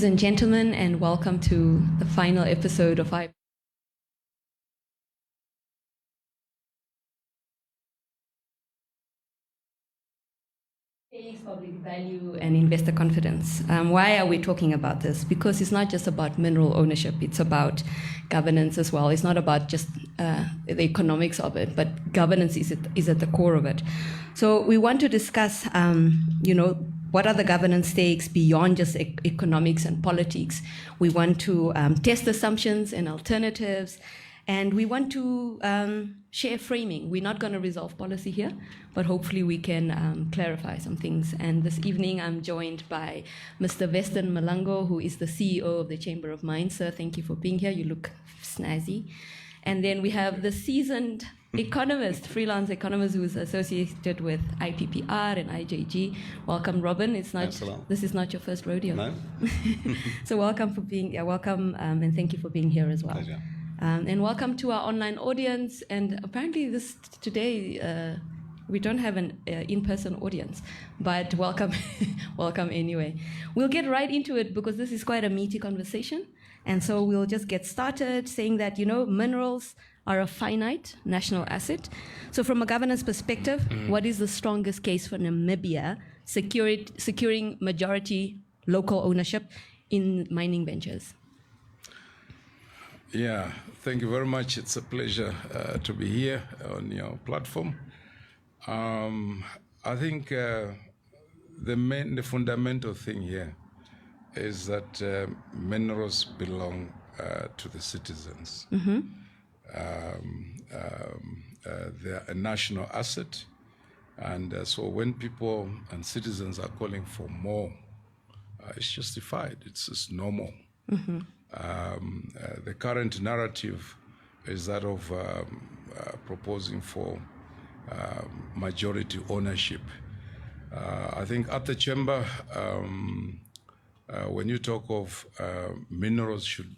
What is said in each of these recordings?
and gentlemen, and welcome to the final episode of Fireplace Public Value and Investor Confidence. Why are we talking about this? Because it's not just about mineral ownership, it's about governance as well. It's not about just the economics of it, but governance is at the core of it. So we want to discuss, what are the governance stakes beyond just economics and politics. We want to test assumptions and alternatives, and we want to share framing. We're not going to resolve policy here, but hopefully we can clarify some things. And this evening I'm joined by Mr. Veston Malango, who is the CEO of the Chamber of Mines. Sir, thank you for being here. You look snazzy. And then we have the seasoned economist, freelance economist, who is associated with IPPR and IJG. Welcome, Robin. This is not your first rodeo. No. So welcome and thank you for being here as well. Pleasure. And welcome to our online audience. And apparently today we don't have an in-person audience, but welcome, welcome anyway. We'll get right into it because this is quite a meaty conversation. And so we'll just get started saying that, minerals are a finite national asset. So from a governance perspective, what is the strongest case for Namibia securing majority local ownership in mining ventures? Yeah, thank you very much. It's a pleasure to be here on your platform. I think the fundamental thing here is that minerals belong to the citizens. Mm-hmm. They're a national asset, and so when people and citizens are calling for more, it's justified. It's normal. Mm-hmm. The current narrative is that of proposing for majority ownership. I think at the Chamber, when you talk of minerals should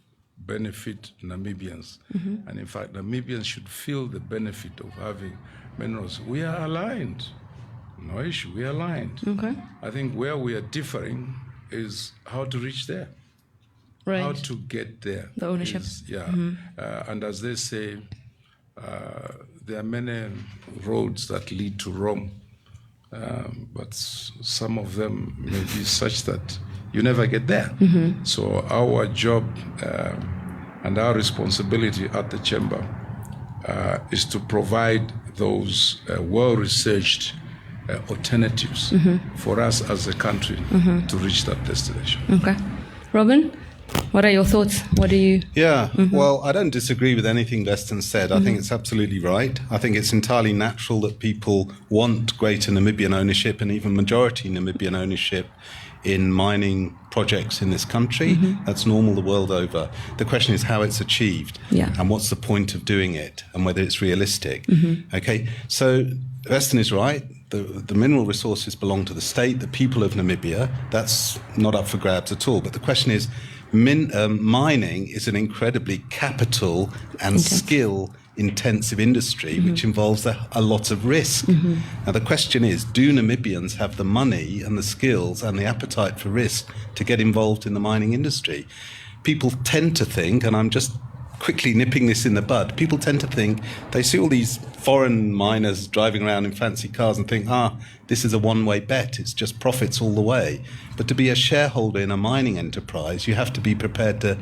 benefit Namibians, mm-hmm. and in fact Namibians should feel the benefit of having minerals, we are aligned. No issue, we are aligned. Okay. I think where we are differing is how to reach there. Right. How to get there. The ownership. Mm-hmm. And as they say, there are many roads that lead to Rome, but some of them may be such that you never get there. Mm-hmm. So our job and our responsibility at the Chamber is to provide those well-researched alternatives mm-hmm. for us as a country mm-hmm. to reach that destination. Okay. Robin? What are your thoughts? What do you... Yeah, mm-hmm. well, I don't disagree with anything Veston said. Mm-hmm. I think it's absolutely right. I think it's entirely natural that people want greater Namibian ownership and even majority Namibian ownership in mining projects in this country. Mm-hmm. That's normal the world over. The question is how it's achieved and what's the point of doing it and whether it's realistic. Mm-hmm. Okay, so Veston is right. The mineral resources belong to the state, the people of Namibia. That's not up for grabs at all. But the question is, mining is an incredibly capital and skill-intensive industry, mm-hmm. which involves a lot of risk. Mm-hmm. Now, the question is, do Namibians have the money and the skills and the appetite for risk to get involved in the mining industry? People tend to think, and I'm just quickly nipping this in the bud, people tend to think, they see all these foreign miners driving around in fancy cars and think, this is a one-way bet, it's just profits all the way. But to be a shareholder in a mining enterprise, you have to be prepared to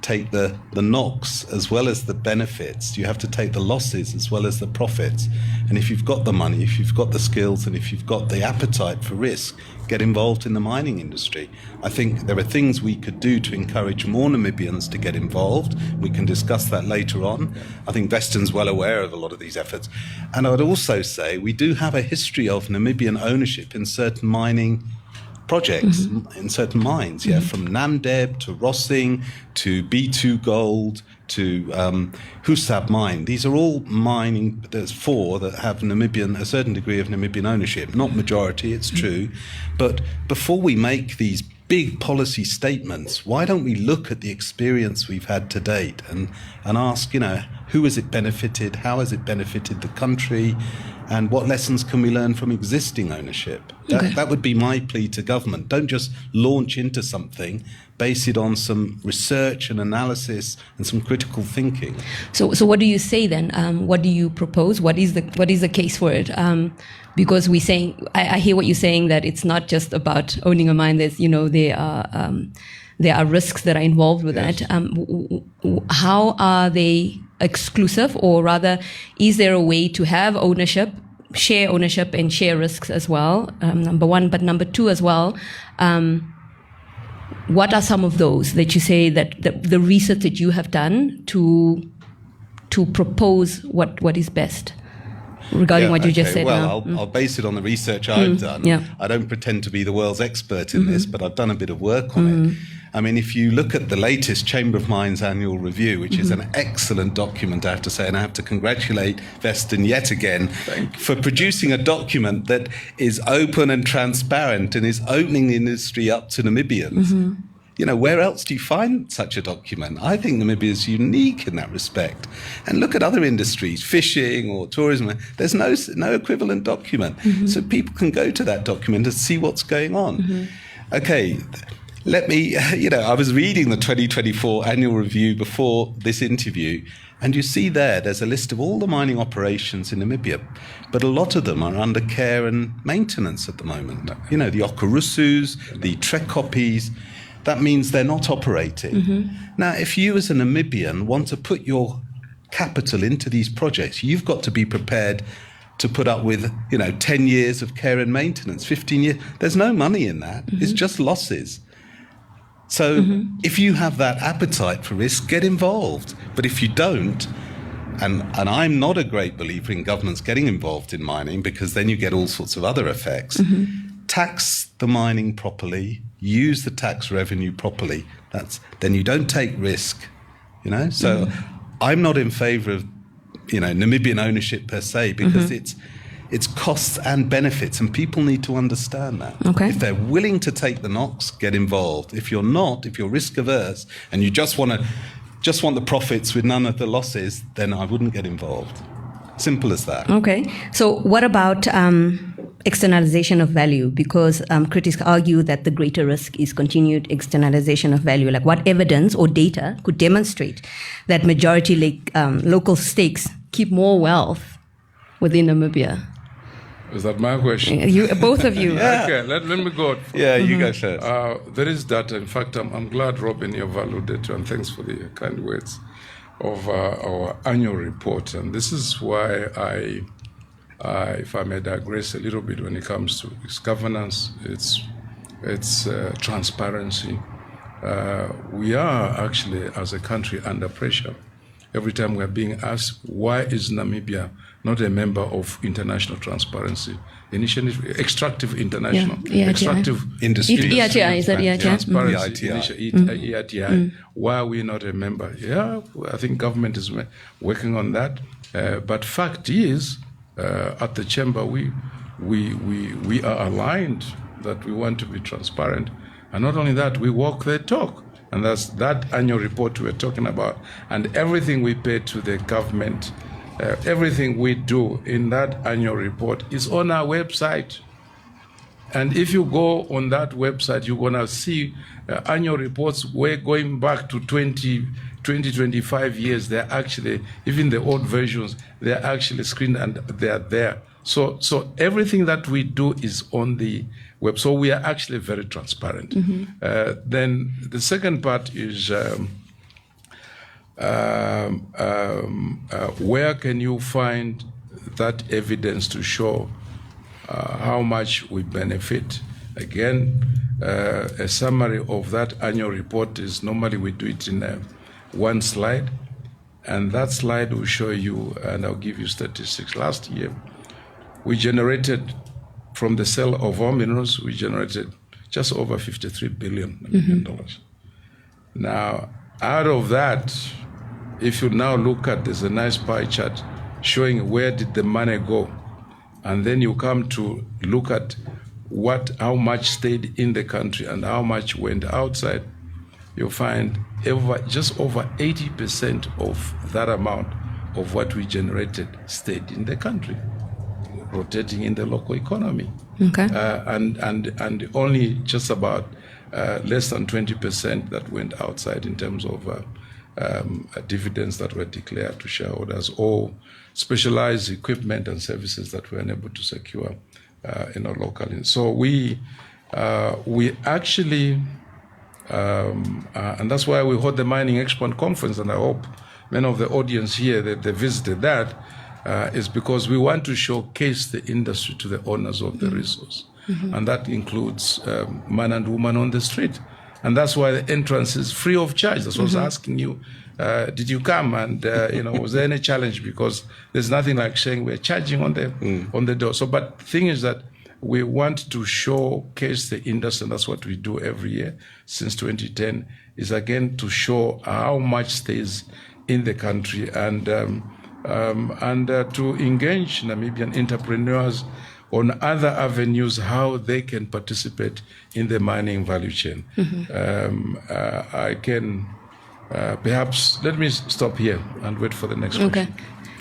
take the knocks as well as the benefits. You have to take the losses as well as the profits. And if you've got the money, if you've got the skills, and if you've got the appetite for risk, get involved in the mining industry. I think there are things we could do to encourage more Namibians to get involved. We can discuss that later on. I think Veston's well aware of a lot of these efforts. And I would also say we do have a history of Namibian ownership in certain mining projects, mm-hmm. in certain mines, mm-hmm. from Namdeb to Rossing to B2 Gold to Husab Mine. These are all mining, there's four that have a certain degree of Namibian ownership. Not majority, it's true. But before we make these big policy statements, why don't we look at the experience we've had to date and ask, who has it benefited, how has it benefited the country, And what lessons can we learn from existing ownership? That would be my plea to government. Don't just launch into something, base it on some research and analysis and some critical thinking. So what do you say then? What do you propose? What is the case for it? Because we're saying, I hear what you're saying, that it's not just about owning a mine. There's, there are risks that are involved with that. How are they exclusive, or rather, is there a way to have ownership, share ownership, and share risks as well? Number one, but number two as well. What are some of those that you say that the research that you have done to propose what is best regarding what you just said? Well, I'll base it on the research I've done. Yeah. I don't pretend to be the world's expert in this, but I've done a bit of work on it. I mean, if you look at the latest Chamber of Mines annual review, which is an excellent document, I have to say, and I have to congratulate Veston yet again for producing a document that is open and transparent and is opening the industry up to Namibians. You know, where else do you find such a document? I think Namibia is unique in that respect. And look at other industries, fishing or tourism. There's no equivalent document. So people can go to that document and see what's going on. Okay, let me, I was reading the 2024 annual review before this interview, and you see there's a list of all the mining operations in Namibia, but a lot of them are under care and maintenance at the moment. You know, the Okurusus, the Trekopis. That means they're not operating. Now, if you as a Namibian want to put your capital into these projects, you've got to be prepared to put up with, 10 years of care and maintenance, 15 years. There's no money in that. It's just losses. So if you have that appetite for risk, get involved. But if you don't, and I'm not a great believer in governments getting involved in mining, because then you get all sorts of other effects, tax the mining properly, use the tax revenue properly. Then you don't take risk, So I'm not in favour of, Namibian ownership per se, because it's costs and benefits, and people need to understand that. If they're willing to take the knocks, get involved. If you're not, if you're risk averse and you just want the profits with none of the losses, then I wouldn't get involved. Simple as that. Okay. So what about externalization of value? Because critics argue that the greater risk is continued externalization of value. Like, what evidence or data could demonstrate that majority local stakes keep more wealth within Namibia? Is that my question? Both of you. Okay, let me go. Yeah, you go first. There is data. In fact, I'm glad, Robin, you've alluded to, and thanks for the kind words, of our annual report. And this is why if I may digress a little bit when it comes to its governance, its transparency. We are actually, as a country, under pressure. Every time we're being asked, why is Namibia not a member of International Transparency Initiative, Extractive International, Extractive Industry Transparency Initiative, Why are we not a member? Yeah, I think government is working on that. But fact is, at the chamber, we are aligned that we want to be transparent. And not only that, we walk the talk. And that's that annual report we're talking about. And everything we pay to the government, everything we do in that annual report is on our website. And if you go on that website, you're going to see annual reports we're going back to 25 years. They're actually, even the old versions, they're actually screened and they're there. So everything that we do is on the web. So we are actually very transparent. Then the second part is where can you find that evidence to show how much we benefit? Again, a summary of that annual report is normally we do it in one slide, and that slide will show you, and I'll give you statistics. Last year, we generated, from the sale of our minerals, we generated just over $53 billion. Now, out of that, if you now look at, there's a nice pie chart showing where did the money go, and then you come to look at how much stayed in the country and how much went outside, you'll find just over 80% of that amount of what we generated stayed in the country. rotating in the local economy. Okay. And only just about less than 20% that went outside in terms of dividends that were declared to shareholders or specialized equipment and services that we were unable to secure locally. So we actually, and that's why we hold the Mining Expo and Conference, and I hope many of the audience here that they visited that, is because we want to showcase the industry to the owners of the resource. Mm-hmm. And that includes man and woman on the street. And that's why the entrance is free of charge. That's what I was asking you. Did you come? And, was there any challenge? Because there's nothing like saying we're charging on the door. So, but the thing is that we want to showcase the industry, and that's what we do every year since 2010, is again to show how much stays in the country and to engage Namibian entrepreneurs on other avenues, how they can participate in the mining value chain. Mm-hmm. I can perhaps, let me stop here and wait for the next question. Okay.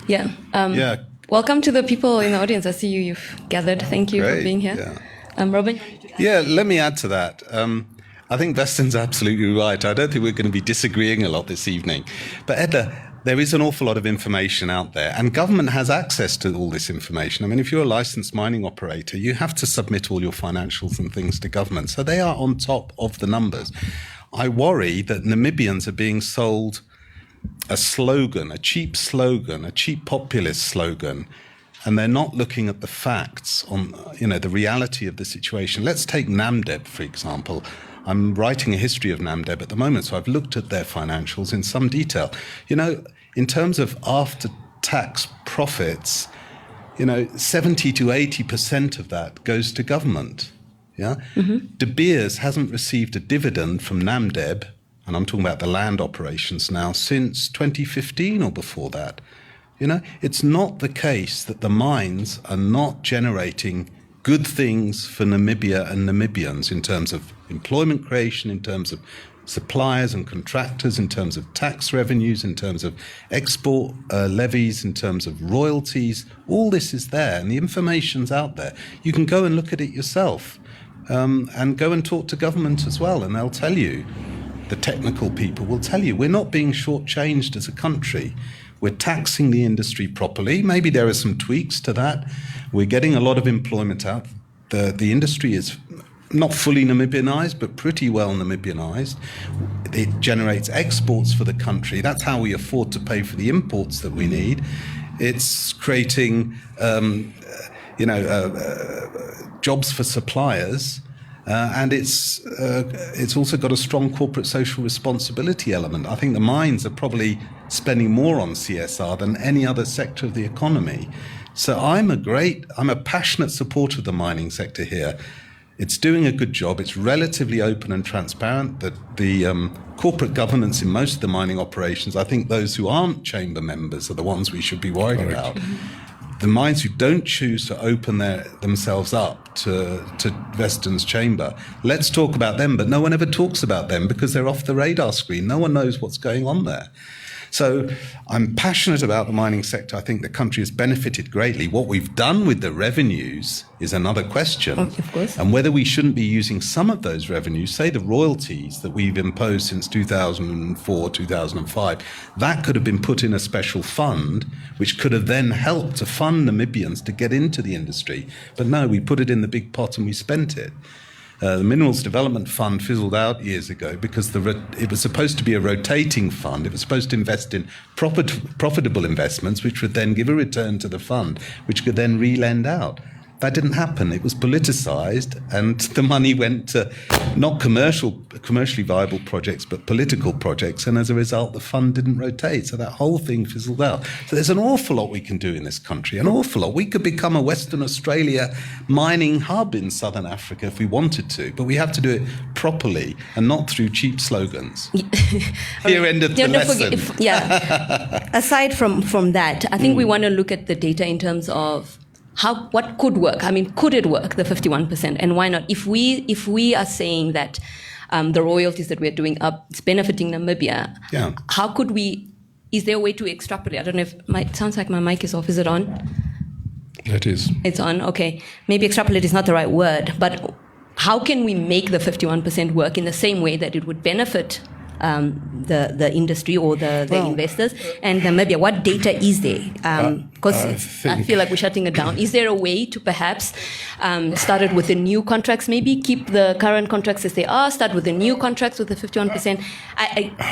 Yeah. Welcome to the people in the audience. I see you've gathered. Thank you for being here. Yeah. Robin? Yeah, let me add to that. I think Veston's absolutely right. I don't think we're going to be disagreeing a lot this evening. But Edla, there is an awful lot of information out there, and government has access to all this information. I mean, if you're a licensed mining operator, you have to submit all your financials and things to government. So they are on top of the numbers. I worry that Namibians are being sold a slogan, a cheap populist slogan, and they're not looking at the facts on, the reality of the situation. Let's take Namdeb, for example. I'm writing a history of Namdeb at the moment, so I've looked at their financials in some detail. In terms of after-tax profits, 70 to 80% of that goes to government. Yeah, mm-hmm. De Beers hasn't received a dividend from Namdeb, and I'm talking about the land operations now, since 2015 or before that. It's not the case that the mines are not generating good things for Namibia and Namibians in terms of employment creation, in terms of suppliers and contractors, in terms of tax revenues, in terms of export levies, in terms of royalties. All this is there, and the information's out there. You can go and look at it yourself, and go and talk to government as well, and they'll tell you. The technical people will tell you we're not being shortchanged as a country. We're taxing the industry properly. Maybe there are some tweaks to that. We're getting a lot of employment out. The industry is not fully Namibianized, but pretty well Namibianized. It generates exports for the country. That's how we afford to pay for the imports that we need. It's creating, jobs for suppliers. And it's also got a strong corporate social responsibility element. I think the mines are probably spending more on CSR than any other sector of the economy. So I'm a passionate supporter of the mining sector here. It's doing a good job. It's relatively open and transparent. The corporate governance in most of the mining operations, I think those who aren't chamber members are the ones we should be worried about. The mines who don't choose to open themselves up to Veston's chamber, let's talk about them, but no one ever talks about them because they're off the radar screen. No one knows what's going on there. So I'm passionate about the mining sector. I think the country has benefited greatly. What we've done with the revenues is another question. Of course. And whether we shouldn't be using some of those revenues, say the royalties that we've imposed since 2004, 2005, that could have been put in a special fund, which could have then helped to fund Namibians to get into the industry. But no, we put it in the big pot and we spent it. The Minerals Development Fund fizzled out years ago because it was supposed to be a rotating fund. It was supposed to invest in profitable investments, which would then give a return to the fund, which could then re-lend out. That didn't happen. It was politicized, and the money went to not commercially viable projects, but political projects. And as a result, the fund didn't rotate. So that whole thing fizzled out. So there's an awful lot we can do in this country, an awful lot. We could become a Western Australia mining hub in Southern Africa if we wanted to, but we have to do it properly and not through cheap slogans. Here ended the lesson. Aside from that, I think we want to look at the data in terms of what could work? I mean, could it work, the 51%? And why not? If we are saying that the royalties that we're doing up, it's benefiting Namibia, how could we, is there a way to extrapolate? I don't know if it sounds like my mic is off. Is it on? It is. It's on. Okay. Maybe extrapolate is not the right word, but how can we make the 51% work in the same way that it would benefit the industry or the investors? And Namibia, what data is there? Because I feel like we're shutting it down. Is there a way to perhaps start it with the new contracts, maybe keep the current contracts as they are, start with the new contracts with the 51%?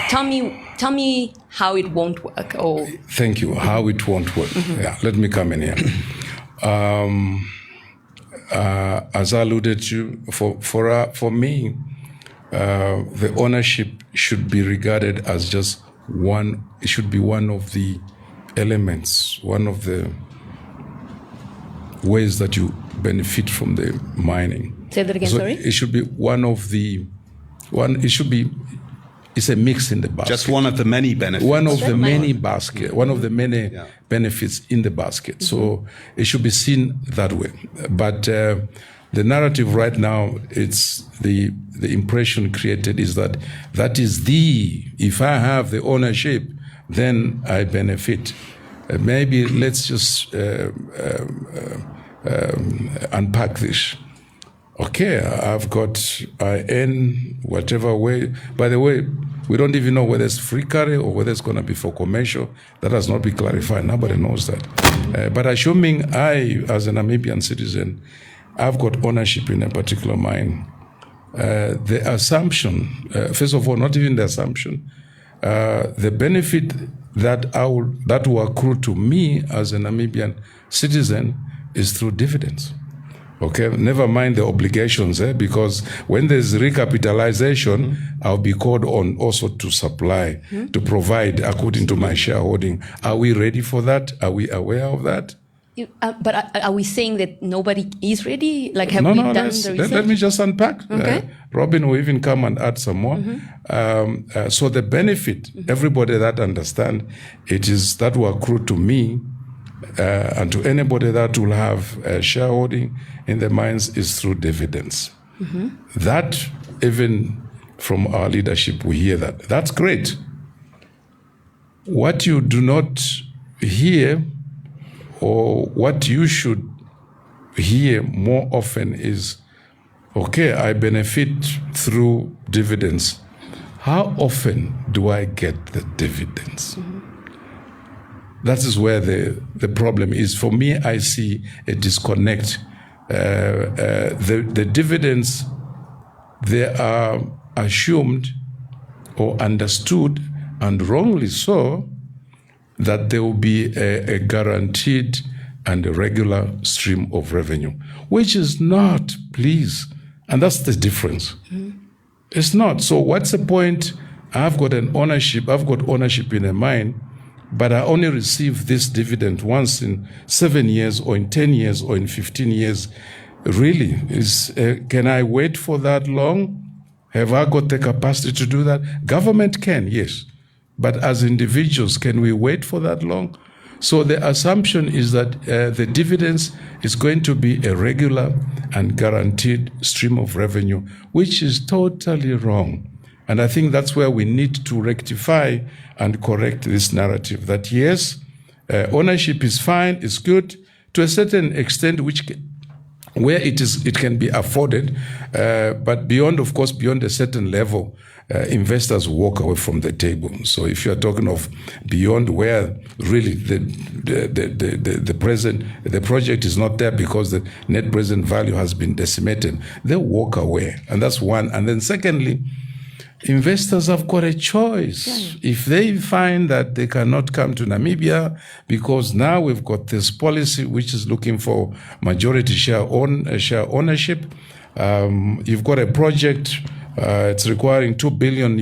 Tell me how it won't work. Or Thank you. How it won't work. Yeah, let me come in here. As I alluded to, for me, the ownership should be regarded as just one. It should be one of the elements, one of the ways that you benefit from the mining. Say that again. Sorry. It should be one of the one. It should be. It's a mix in the basket. Just one of the many benefits. One of the many basket. One of the many benefits in the basket. Mm-hmm. So it should be seen that way. But the narrative right now, it's the impression created is that is if I have the ownership, then I benefit. Maybe let's just unpack this. Okay, I earn whatever way. By the way, we don't even know whether it's free carry or whether it's going to be for commercial. That has not been clarified. Nobody knows that. But assuming I, as a Namibian citizen, I've got ownership in a particular mine, the assumption, first of all, not even the assumption, the benefit that will accrue to me as a Namibian citizen is through dividends. Okay, never mind the obligations, because when there's recapitalization, I'll be called on also to supply, to provide according to my shareholding. Are we ready for that? Are we aware of that? But are we saying that nobody is ready? Like, have we done the research? Let me just unpack. Okay. Robin will even come and add some more. So the benefit, everybody that understand, it is that will accrue to me and to anybody that will have shareholding in the mines is through dividends. That, even from our leadership, we hear that. That's great. What you do not hear, or what you should hear more often is, okay, I benefit through dividends. How often do I get the dividends? That is where the problem is. For me, I see a disconnect. The dividends, they are assumed or understood, and wrongly so, that there will be a guaranteed and a regular stream of revenue, which is not, please. And that's the difference. It's not. So what's the point? I've got ownership in a mine, but I only receive this dividend once in 7 years or in 10 years or in 15 years. Really, can I wait for that long? Have I got the capacity to do that? Government can, yes. But as individuals, can we wait for that long? So the assumption is that the dividends is going to be a regular and guaranteed stream of revenue, which is totally wrong. And I think that's where we need to rectify and correct this narrative that, yes, ownership is fine, it's good, to a certain extent, where it can be afforded, but beyond a certain level, investors walk away from the table. So if you are talking of beyond where really the project is not there because the net present value has been decimated, they walk away. And that's one. And then secondly, investors have got a choice. If they find that they cannot come to Namibia because now we've got this policy which is looking for majority share ownership, you've got a project, it's requiring $2 billion,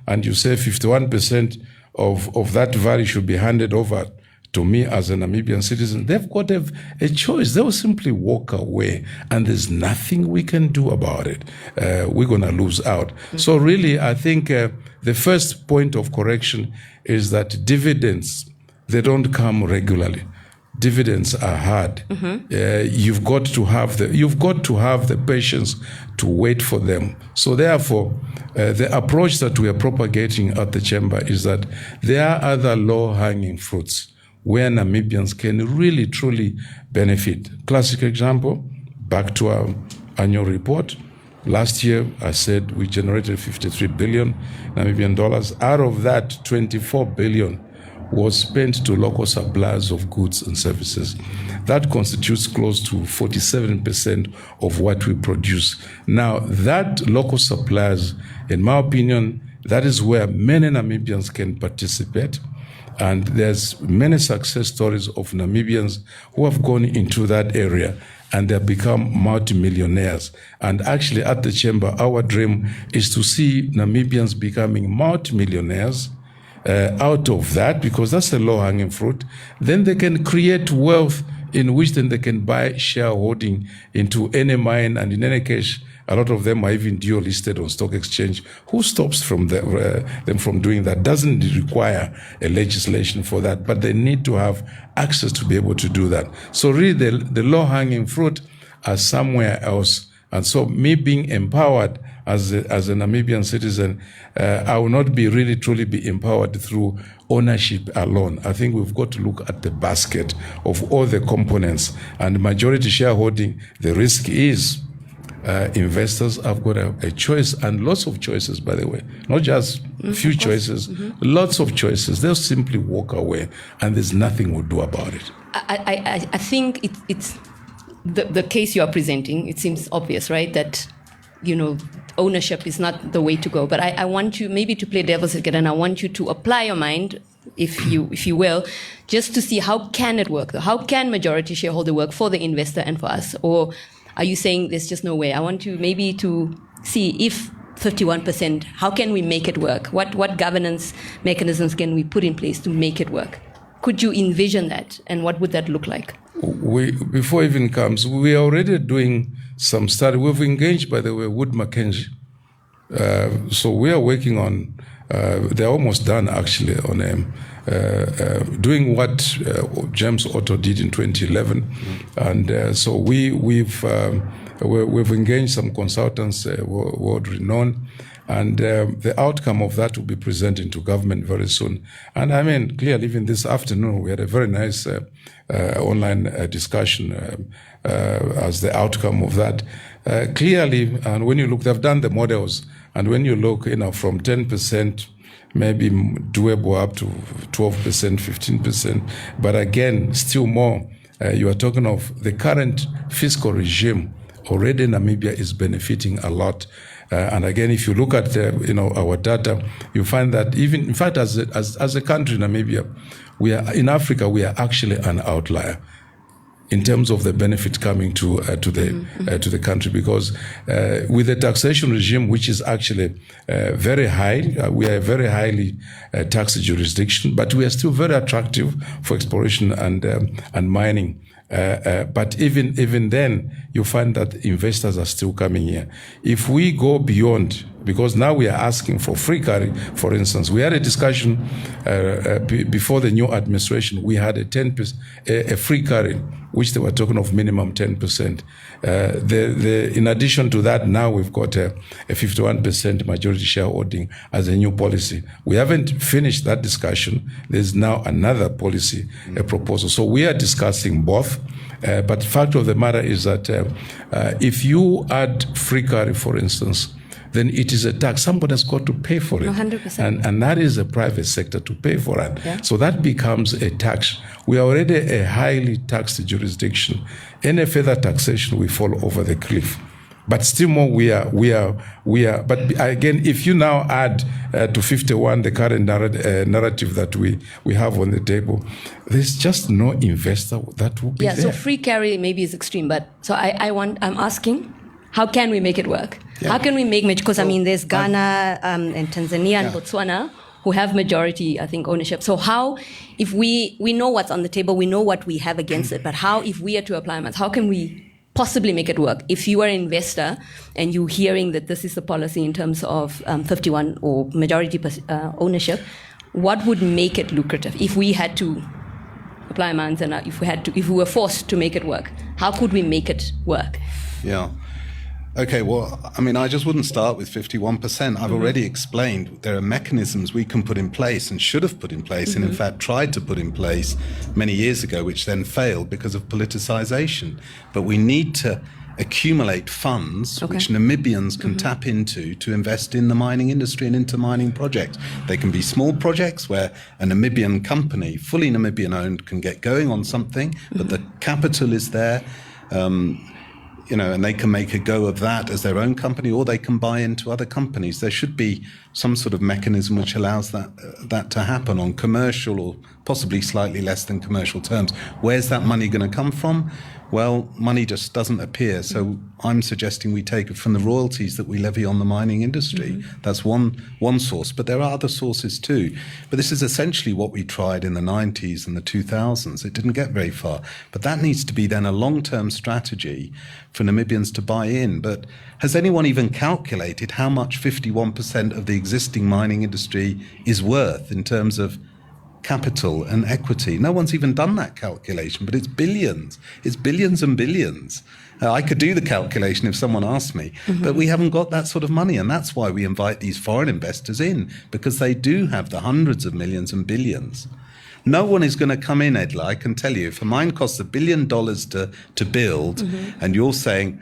and you say 51% of that value should be handed over to me as a Namibian citizen, they've got a choice. They will simply walk away, and there's nothing we can do about it. We're going to lose out. So really, I think the first point of correction is that dividends, they don't come regularly. Dividends are hard. You've got to have the patience to wait for them. So therefore, the approach that we are propagating at the chamber is that there are other low-hanging fruits where Namibians can really, truly benefit. Classic example, back to our annual report. Last year, I said we generated 53 billion Namibian dollars. Out of that, 24 billion was spent to local suppliers of goods and services. That constitutes close to 47% of what we produce. Now, that local suppliers, in my opinion, that is where many Namibians can participate. And there's many success stories of Namibians who have gone into that area and they have become multimillionaires. And actually at the Chamber, our dream is to see Namibians becoming multimillionaires out of that, because that's a low-hanging fruit. Then they can create wealth in which then they can buy shareholding into any mine, and in any case, a lot of them are even dual listed on stock exchange. Who stops from them from doing that? Doesn't require a legislation for that, but they need to have access to be able to do that. So really the low-hanging fruit are somewhere else. And so me being empowered as a Namibian citizen, I will not be really truly be empowered through ownership alone. I think we've got to look at the basket of all the components, and majority shareholding, the risk is investors have got a choice, and lots of choices, by the way, not just a few choices, lots of choices. They'll simply walk away and there's nothing we'll do about it. I think it's the case you are presenting. It seems obvious, right, that ownership is not the way to go. But I want you maybe to play devil's advocate, and I want you to apply your mind, if you will, just to see how can it work. How can majority shareholder work for the investor and for us? Or are you saying there's just no way? I want you maybe to see if 51%, how can we make it work? What governance mechanisms can we put in place to make it work? Could you envision that, and what would that look like? Before even comes, we are already doing some study. We've engaged, by the way, Wood Mackenzie. So we are working on, they're almost done actually, on doing what James Otto did in 2011. And so we've engaged some consultants, world renowned, and the outcome of that will be presented to government very soon. And I mean, clearly, even this afternoon, we had a very nice online discussion as the outcome of that. Clearly, and when you look, they've done the models, and when you look, from 10%, maybe doable up to 12%, 15%, but again, still more. You are talking of the current fiscal regime. Already Namibia is benefiting a lot. And again, if you look at our data, you find that even, in fact, as a country, Namibia, in Africa, we are actually an outlier in terms of the benefit coming to the country, because with the taxation regime, which is actually very high, we are a very highly taxed jurisdiction, but we are still very attractive for exploration and mining. But even then, you find that investors are still coming here. If we go beyond, because now we are asking for free carry, for instance, we had a discussion before the new administration. We had a free carry, which they were talking of minimum 10%. In addition to that, now we've got a 51% majority shareholding as a new policy. We haven't finished that discussion. There's now another policy, a proposal. So we are discussing both. But the fact of the matter is that if you add free carry, for instance, then it is a tax. Somebody has got to pay for it. 100%. And that is the private sector to pay for it. Yeah. So that becomes a tax. We are already a highly taxed jurisdiction. Any further taxation, we fall over the cliff. But still more, we are. But again, if you now add to 51 the current narrative that we have on the table, there's just no investor that will be there. So free carry maybe is extreme, but so I'm asking, how can we make it work? Yeah. How can we make, because there's Ghana and Tanzania and Botswana who have majority, I think, ownership. So how, if we know what's on the table, we know what we have against it, but how, if we are to apply minds, how can we possibly make it work? If you are an investor and you're hearing that this is the policy in terms of 51 or majority ownership, what would make it lucrative if we had to apply minds and if we were forced to make it work? How could we make it work? Yeah. Okay, well, I mean, I just wouldn't start with 51%. I've already explained there are mechanisms we can put in place and should have put in place, and in fact tried to put in place many years ago, which then failed because of politicization. But we need to accumulate funds which Namibians can tap into to invest in the mining industry and into mining projects. They can be small projects where a Namibian company, fully Namibian owned, can get going on something, but the capital is there. And they can make a go of that as their own company, or they can buy into other companies. There should be some sort of mechanism which allows that to happen on commercial or possibly slightly less than commercial terms. Where's that money going to come from? Well, money just doesn't appear. So I'm suggesting we take it from the royalties that we levy on the mining industry. That's one source, but there are other sources too. But this is essentially what we tried in the 90s and the 2000s. It didn't get very far. But that needs to be then a long-term strategy for Namibians to buy in. But has anyone even calculated how much 51% of the existing mining industry is worth in terms of capital and equity? No one's even done that calculation, but it's billions. It's billions and billions. I could do the calculation if someone asked me, but we haven't got that sort of money, and that's why we invite these foreign investors in, because they do have the hundreds of millions and billions. No one is going to come in, Edla, I can tell you. If a mine costs $1 billion to build, and you're saying,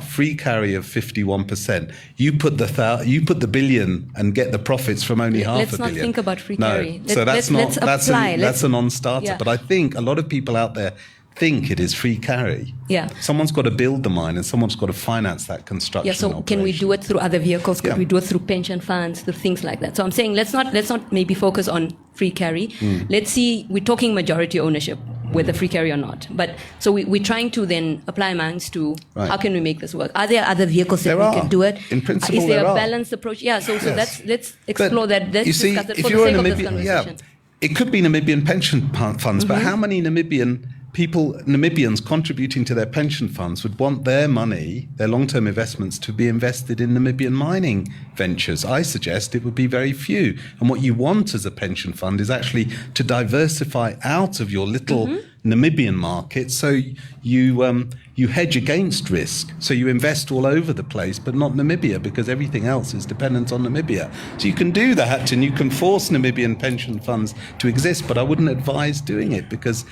free carry of 51%, you put the billion and get the profits from only half a billion. Let's not think about free carry. So that's a non-starter. Yeah. But I think a lot of people out there think it is free carry. Yeah. Someone's got to build the mine and someone's got to finance that construction. Yeah, so operation. Can we do it through other vehicles? Could we do it through pension funds, through things like that? So I'm saying let's not maybe focus on free carry. Let's see, we're talking majority ownership, whether free carry or not. But so we're trying to then apply minds to how can we make this work? Are there other vehicles that we can do it? In principle, is there a are. balanced approach? Yeah, so let's explore that. Let's discuss it if for you're the sake a of this Namibian, conversation. It could be Namibian pension funds, but how many Namibians contributing to their pension funds would want their money, their long-term investments, to be invested in Namibian mining ventures? I suggest it would be very few. And what you want as a pension fund is actually to diversify out of your little Namibian market, so you hedge against risk. So you invest all over the place, but not Namibia, because everything else is dependent on Namibia. So you can do that, and you can force Namibian pension funds to exist, but I wouldn't advise doing it, because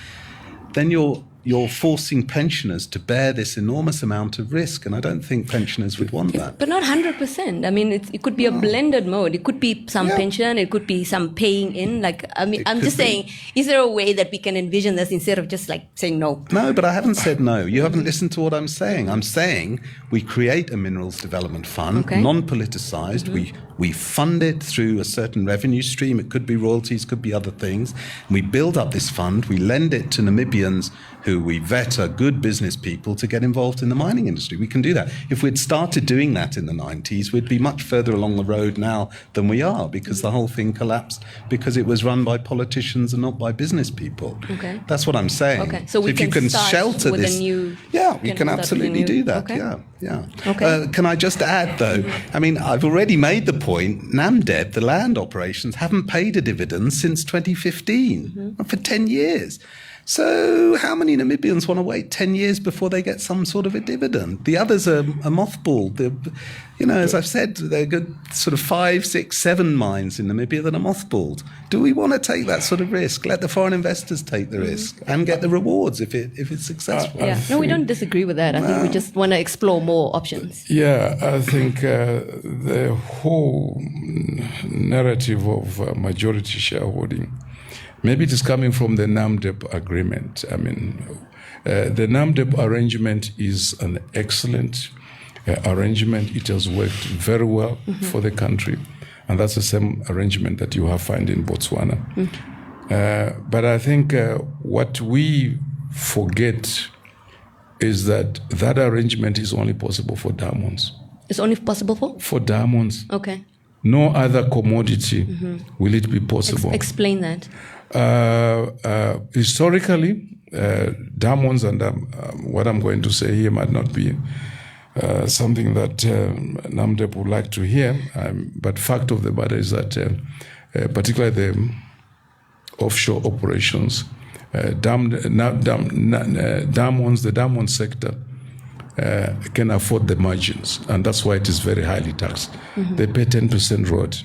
then you're forcing pensioners to bear this enormous amount of risk, and I don't think pensioners would want that. But not 100%. I mean, it could be a blended mode. It could be some pension, it could be some paying in. I'm just saying, is there a way that we can envision this instead of just saying no? No, but I haven't said no. You haven't listened to what I'm saying. I'm saying we create a minerals development fund, non-politicized. We fund it through a certain revenue stream. It could be royalties, could be other things. We build up this fund. We lend it to Namibians who we vet are good business people to get involved in the mining industry. We can do that. If we'd started doing that in the 90s, we'd be much further along the road now than we are, because the whole thing collapsed because it was run by politicians and not by business people. Okay. That's what I'm saying. Okay. So if you can shelter with this, we can absolutely do that. Okay. Yeah. Okay. Can I just add, though? I mean, I've already made the point. Namdeb, the land operations, haven't paid a dividend since 2015 for 10 years. So how many Namibians want to wait 10 years before they get some sort of a dividend? The others are mothballed. As I've said, there are good sort of 5, 6, 7 mines in Namibia that are mothballed. Do we want to take that sort of risk? Let the foreign investors take the risk and get the rewards if it's successful. No, we don't disagree with that. I think we just want to explore more options. Yeah, I think the whole narrative of majority shareholding, maybe it is coming from the Namdeb agreement. I mean, the Namdeb arrangement is an excellent arrangement. It has worked very well for the country. And that's the same arrangement that you have found in Botswana. But I think what we forget is that arrangement is only possible for diamonds. It's only possible for? For diamonds. Okay. No other commodity will it be possible. Explain that. Historically, diamonds, and what I'm going to say here might not be something that Namdeb would like to hear, but fact of the matter is that particularly the offshore operations, diamonds, the diamond sector can afford the margins, and that's why it is very highly taxed. They pay 10% road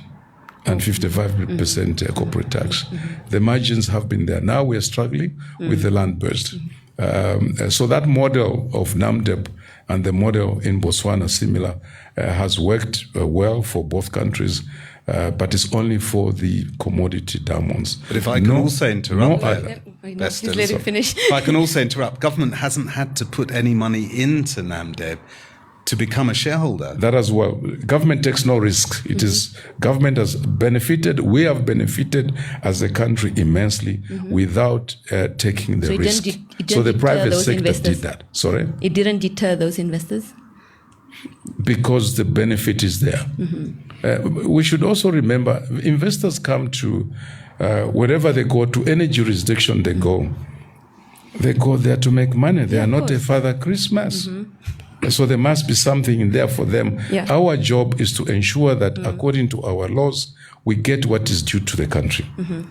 and 55% corporate tax. The margins have been there. Now we are struggling with the land burst. So that model of NAMDEB and the model in Botswana, similar, has worked well for both countries, but it's only for the commodity diamonds. But if I can also interrupt, Just let him finish. if I can also interrupt, government hasn't had to put any money into NAMDEB to become a shareholder. That as well. Government takes no risk. It is government has benefited. We have benefited as a country immensely without taking the risk. So the private sector did that. Sorry? It didn't deter those investors? Because the benefit is there. We should also remember, investors come to, wherever they go, to any jurisdiction they go there to make money. They are not a Father Christmas. So there must be something in there for them. Yeah. Our job is to ensure that according to our laws, we get what is due to the country,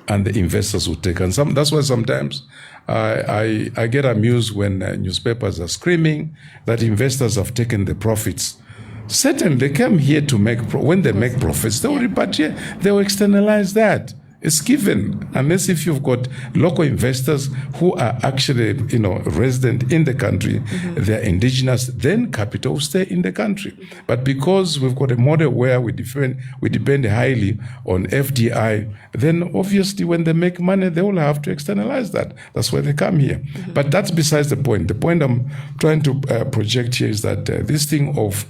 and the investors will take. And that's why sometimes I get amused when newspapers are screaming that investors have taken the profits. Certainly, they came here to make, when they make profits, they will repatriate, they will externalize that. It's given, unless if you've got local investors who are actually, resident in the country, they're indigenous, then capital will stay in the country. But because we've got a model where we depend highly on FDI, then obviously when they make money, they will have to externalize that. That's why they come here. But that's besides the point. The point I'm trying to project here is that this thing of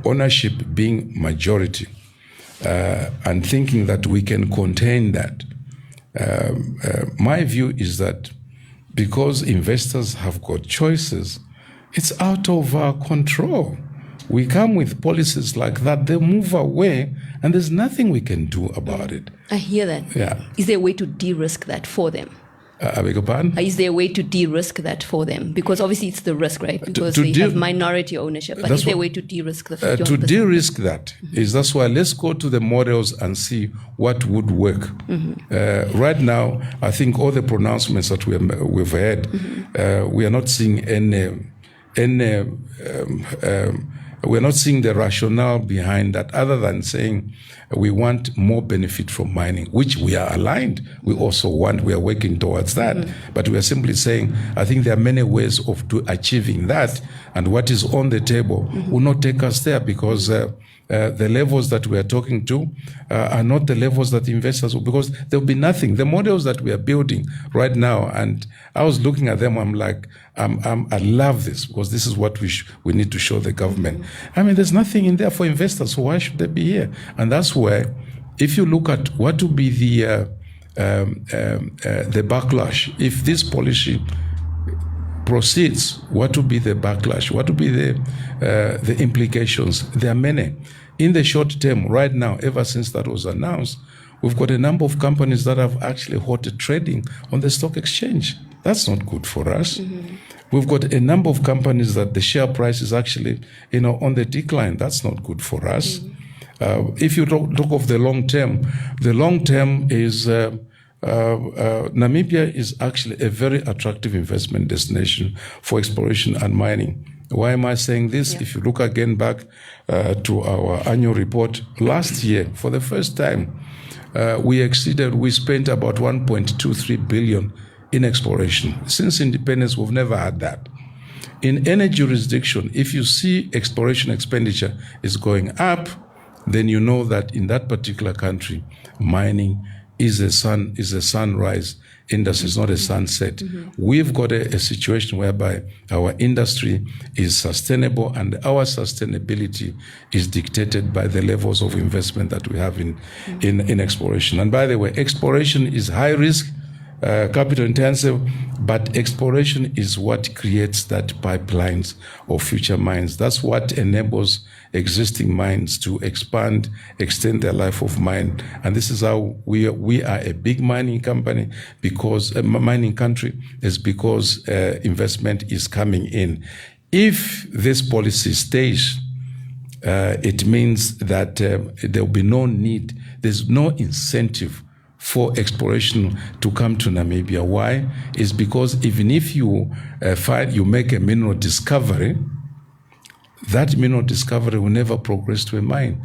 ownership being majority, and thinking that we can contain that. My view is that because investors have got choices, it's out of our control. We come with policies like that, they move away, and there's nothing we can do about it. I hear that. Yeah. Is there a way to de-risk that for them? I beg your pardon? Is there a way to de-risk that for them? Because obviously it's the risk, right? Because they have minority ownership. But is there a way to de-risk the 51%? To de-risk that is that's why let's go to the models and see what would work. Right now, I think all the pronouncements that we've had, we are not seeing we're not seeing the rationale behind that, other than saying we want more benefit from mining, which we are aligned. We also want, we are working towards that. But we are simply saying, I think there are many ways of achieving that. And what is on the table will not take us there, because the levels that we are talking to are not the levels that investors will, because there will be nothing. The models that we are building right now, and I was looking at them, I'm like, I love this, because this is what we need to show the government. I mean, there's nothing in there for investors, so why should they be here? And that's where, if you look at what will be the backlash, if this policy proceeds, what will be the backlash? What will be the implications? There are many. In the short term, right now, ever since that was announced, we've got a number of companies that have actually halted trading on the stock exchange. That's not good for us. We've got a number of companies that the share price is actually, on the decline. That's not good for us. If you talk of the long term is Namibia is actually a very attractive investment destination for exploration and mining. Why am I saying this? If you look again back to our annual report, last year, for the first time, we spent about 1.23 billion in exploration. Since independence, we've never had that. In any jurisdiction, if you see exploration expenditure is going up, then you know that in that particular country, mining is a sunrise industry, it's not a sunset. We've got a situation whereby our industry is sustainable, and our sustainability is dictated by the levels of investment that we have in exploration. And by the way, exploration is high risk, capital intensive, but exploration is what creates that pipelines of future mines. That's what enables existing mines to expand, extend their life of mine. And this is how we are a big mining company, because a mining country is because investment is coming in. If this policy stays, it means that there will be no need, there's no incentive for exploration to come to Namibia. Why? Is because even if you make a mineral discovery, that mineral discovery will never progress to a mine.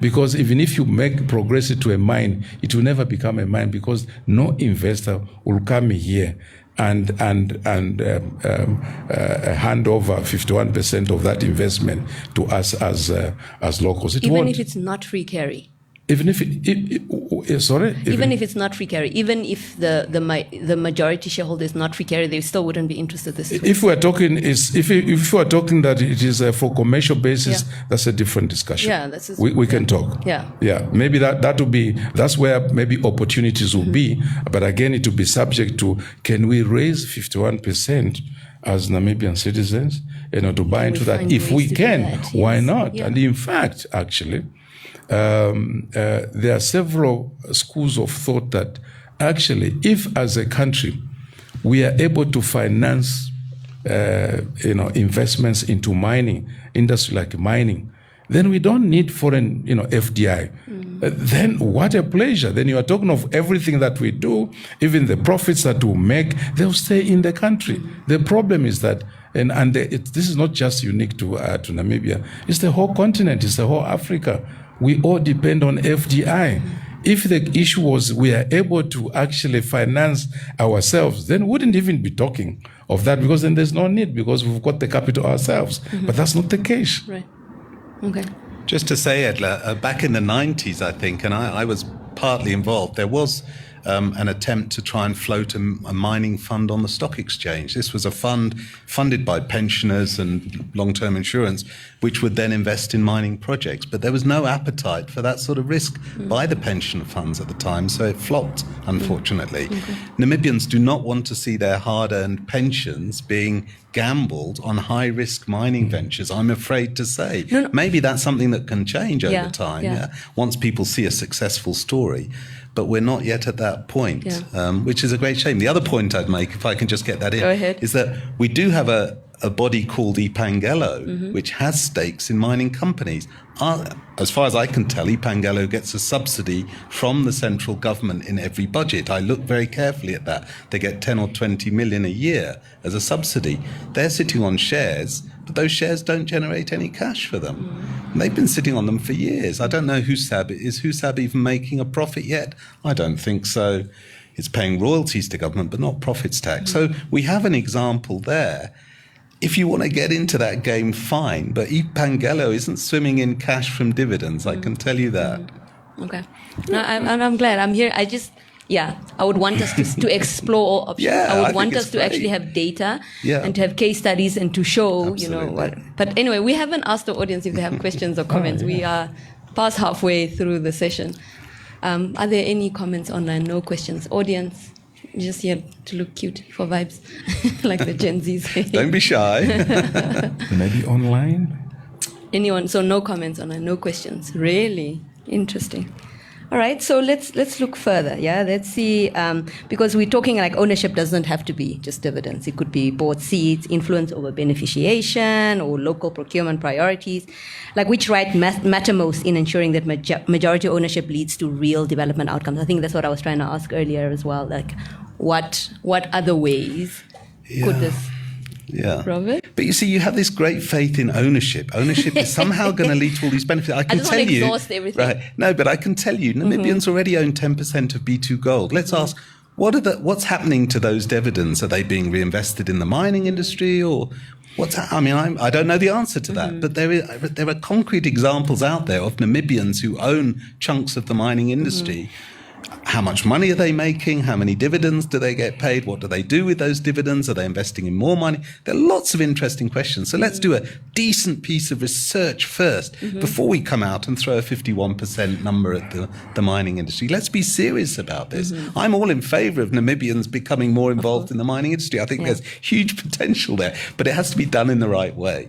Because even if you progress it to a mine, it will never become a mine, because no investor will come here and hand over 51% of that investment to us as locals. Even if it's not free carry. Even if even if it's not free carry, even if the majority shareholder is not free carry, they still wouldn't be interested. If we are talking that it is for commercial basis, that's a different discussion. Yeah, we can talk. Yeah, maybe that's where maybe opportunities will be. But again, it will be subject to, can we raise 51% as Namibian citizens, to buy into that? If we can, why not? Yeah. And in fact, actually, there are several schools of thought that actually, if as a country we are able to finance, investments into mining, industry like mining, then we don't need foreign, FDI. Then what a pleasure. Then you are talking of everything that we do, even the profits that we make, they'll stay in the country. The problem is that, this is not just unique to Namibia, it's the whole continent, it's the whole Africa. We all depend on FDI. If the issue was we are able to actually finance ourselves, then we wouldn't even be talking of that, because then there's no need, because we've got the capital ourselves. But that's not the case. Right. Okay. Just to say, Edla, back in the 90s, I think, and I was partly involved, there was an attempt to try and float a mining fund on the stock exchange. This was a fund funded by pensioners and long-term insurance, which would then invest in mining projects. But there was no appetite for that sort of risk by the pension funds at the time, so it flopped, unfortunately. Namibians do not want to see their hard-earned pensions being gambled on high-risk mining ventures, I'm afraid to say. No. Maybe that's something that can change over time, once people see a successful story. But we're not yet at that point, which is a great shame. The other point I'd make, if I can just get that in, is that we do have a body called Ipangelo, which has stakes in mining companies. As far as I can tell, Ipangelo gets a subsidy from the central government in every budget. I look very carefully at that. They get 10 or 20 million a year as a subsidy. They're sitting on shares, but those shares don't generate any cash for them. And they've been sitting on them for years. I don't know Husab. Is Husab even making a profit yet? I don't think so. It's paying royalties to government, but not profits tax. So we have an example there. If you want to get into that game, fine. But Ipangelo isn't swimming in cash from dividends. I can tell you that. Okay. No, I'm glad I'm here. I would want us to explore all options. I would want us to actually have data and to have case studies and to show, what. But anyway, we haven't asked the audience if they have questions or comments. We are past halfway through the session. Are there any comments online? No questions. Audience? Just here to look cute for vibes, like the Gen Zs say. Don't be shy. Maybe online? Anyone? So no comments online, no questions. Really interesting. All right, so let's look further. Let's see, because we're talking like ownership doesn't have to be just dividends. It could be board seats, influence over beneficiation, or local procurement priorities. Like, which right matter most in ensuring that majority ownership leads to real development outcomes? I think that's what I was trying to ask earlier as well. Like, what other ways could this? Yeah. Robert? But you see, you have this great faith in ownership. Ownership is somehow going to lead to all these benefits. I can tell you. Exhaust everything. Right. No, but I can tell you, Namibians already own 10% of B2 Gold. Let's ask, what's happening to those dividends? Are they being reinvested in the mining industry, or I don't know the answer to that, but there are concrete examples out there of Namibians who own chunks of the mining industry. How much money are they making? How many dividends do they get paid? What do they do with those dividends? Are they investing in more money? There are lots of interesting questions. So let's do a decent piece of research first before we come out and throw a 51% number at the mining industry. Let's be serious about this. I'm all in favour of Namibians becoming more involved in the mining industry. I think there's huge potential there, but it has to be done in the right way.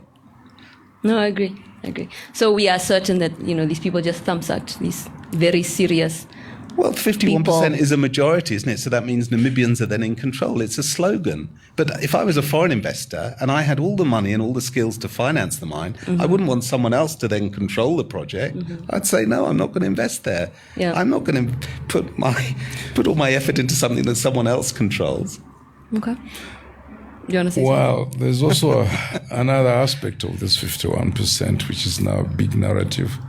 No, I agree. So we are certain that, these people just thumbsucked these very serious Well, 51% people. is a majority, isn't it? So that means Namibians are then in control. It's a slogan. But if I was a foreign investor and I had all the money and all the skills to finance the mine, I wouldn't want someone else to then control the project. I'd say, no, I'm not going to invest there. Yeah. I'm not going to put all my effort into something that someone else controls. Okay. Do you want to say Well, there's also another aspect of this 51%, which is now a big narrative.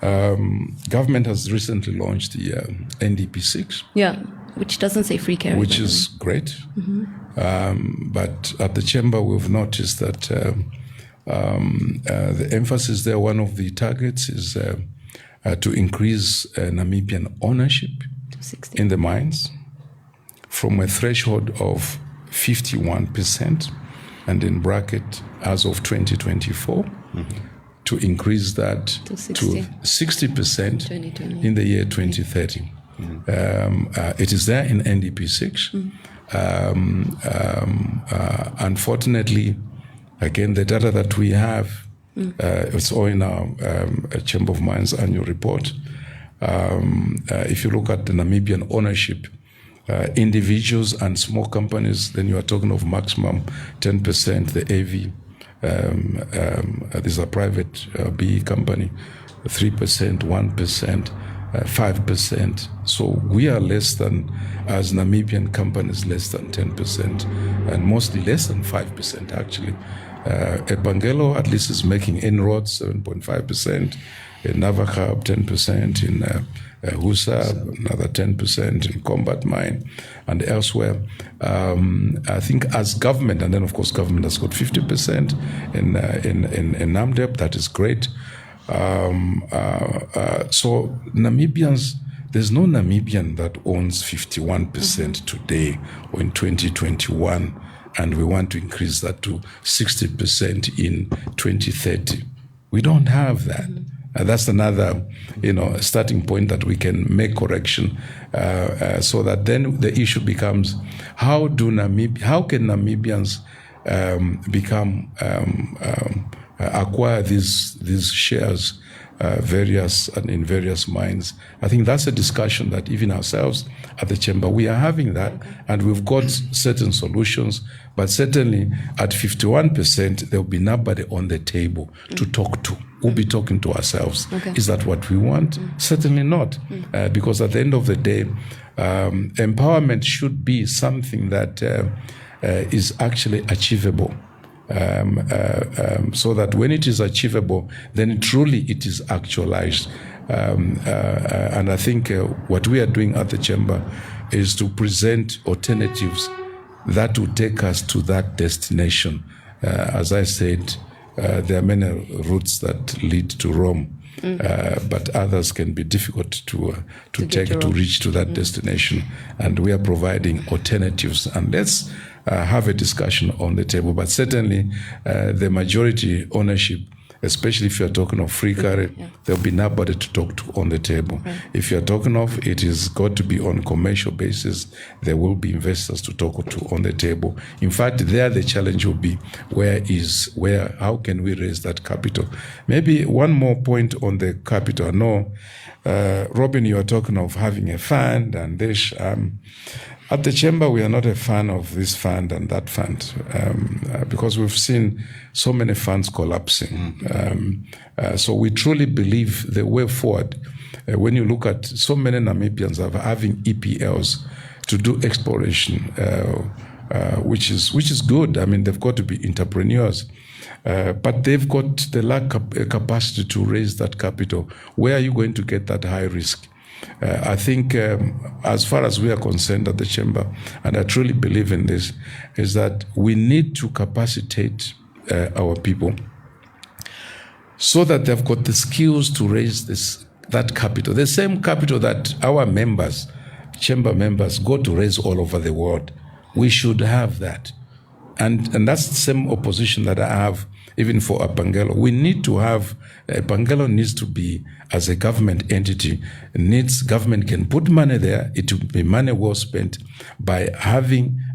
Government has recently launched the NDP6. Yeah, which doesn't say free carry. Which is great. But at the chamber, we've noticed that the emphasis there, one of the targets is to increase Namibian ownership in the mines from a threshold of 51%, and in bracket as of 2024, to increase that to 60% in the year 2030. It is there in NDP 6. Unfortunately, again, the data that we have, it's all in our Chamber of Mines annual report. If you look at the Namibian ownership, individuals and small companies, then you are talking of maximum 10%. The AV, this is a private BE company, 3%, 1%, 5%. So we are less than, as Namibian companies, less than 10%, and mostly less than 5% actually. Epangelo at least is making inroads, 7.5%. In Navahab, 10%. In Husa, another 10% in Combat Mine, and elsewhere. I think as government, and then of course government has got 50% in Namdeb. That is great. So Namibians, there's no Namibian that owns 51% today or in 2021, and we want to increase that to 60% in 2030. We don't have that. That's another, starting point that we can make correction, so that then the issue becomes: how can Namibians acquire these shares, in various mines? I think that's a discussion that even ourselves at the chamber we are having that, and we've got certain solutions. But certainly at 51%, there will be nobody on the table to talk to. We'll be talking to ourselves. Is that what we want? Certainly not. Because at the end of the day, empowerment should be something that is actually achievable. So that when it is achievable, then truly it is actualized. And I think what we are doing at the chamber is to present alternatives that will take us to that destination. As I said, there are many routes that lead to Rome, but others can be difficult to reach to that destination. And we are providing alternatives. And let's have a discussion on the table. But certainly, the majority ownership, especially if you're talking of free carry, there'll be nobody to talk to on the table. If you're talking of it is got to be on commercial basis, there will be investors to talk to on the table. In fact, there the challenge will be how can we raise that capital? Maybe one more point on the capital. No, Robin, you are talking of having a fund and this. At the chamber, we are not a fan of this fund and that fund, because we've seen so many funds collapsing. So we truly believe the way forward, when you look at so many Namibians are having EPLs to do exploration, which is good. I mean, they've got to be entrepreneurs. But they've got the lack of capacity to raise that capital. Where are you going to get that high risk? I think as far as we are concerned at the chamber, and I truly believe in this, is that we need to capacitate our people so that they've got the skills to raise that capital. The same capital that our members, chamber members, go to raise all over the world. We should have that. And that's the same opposition that I have even for Epangelo. We need to have, Epangelo needs to be, as a government entity, government can put money there. It will be money well spent by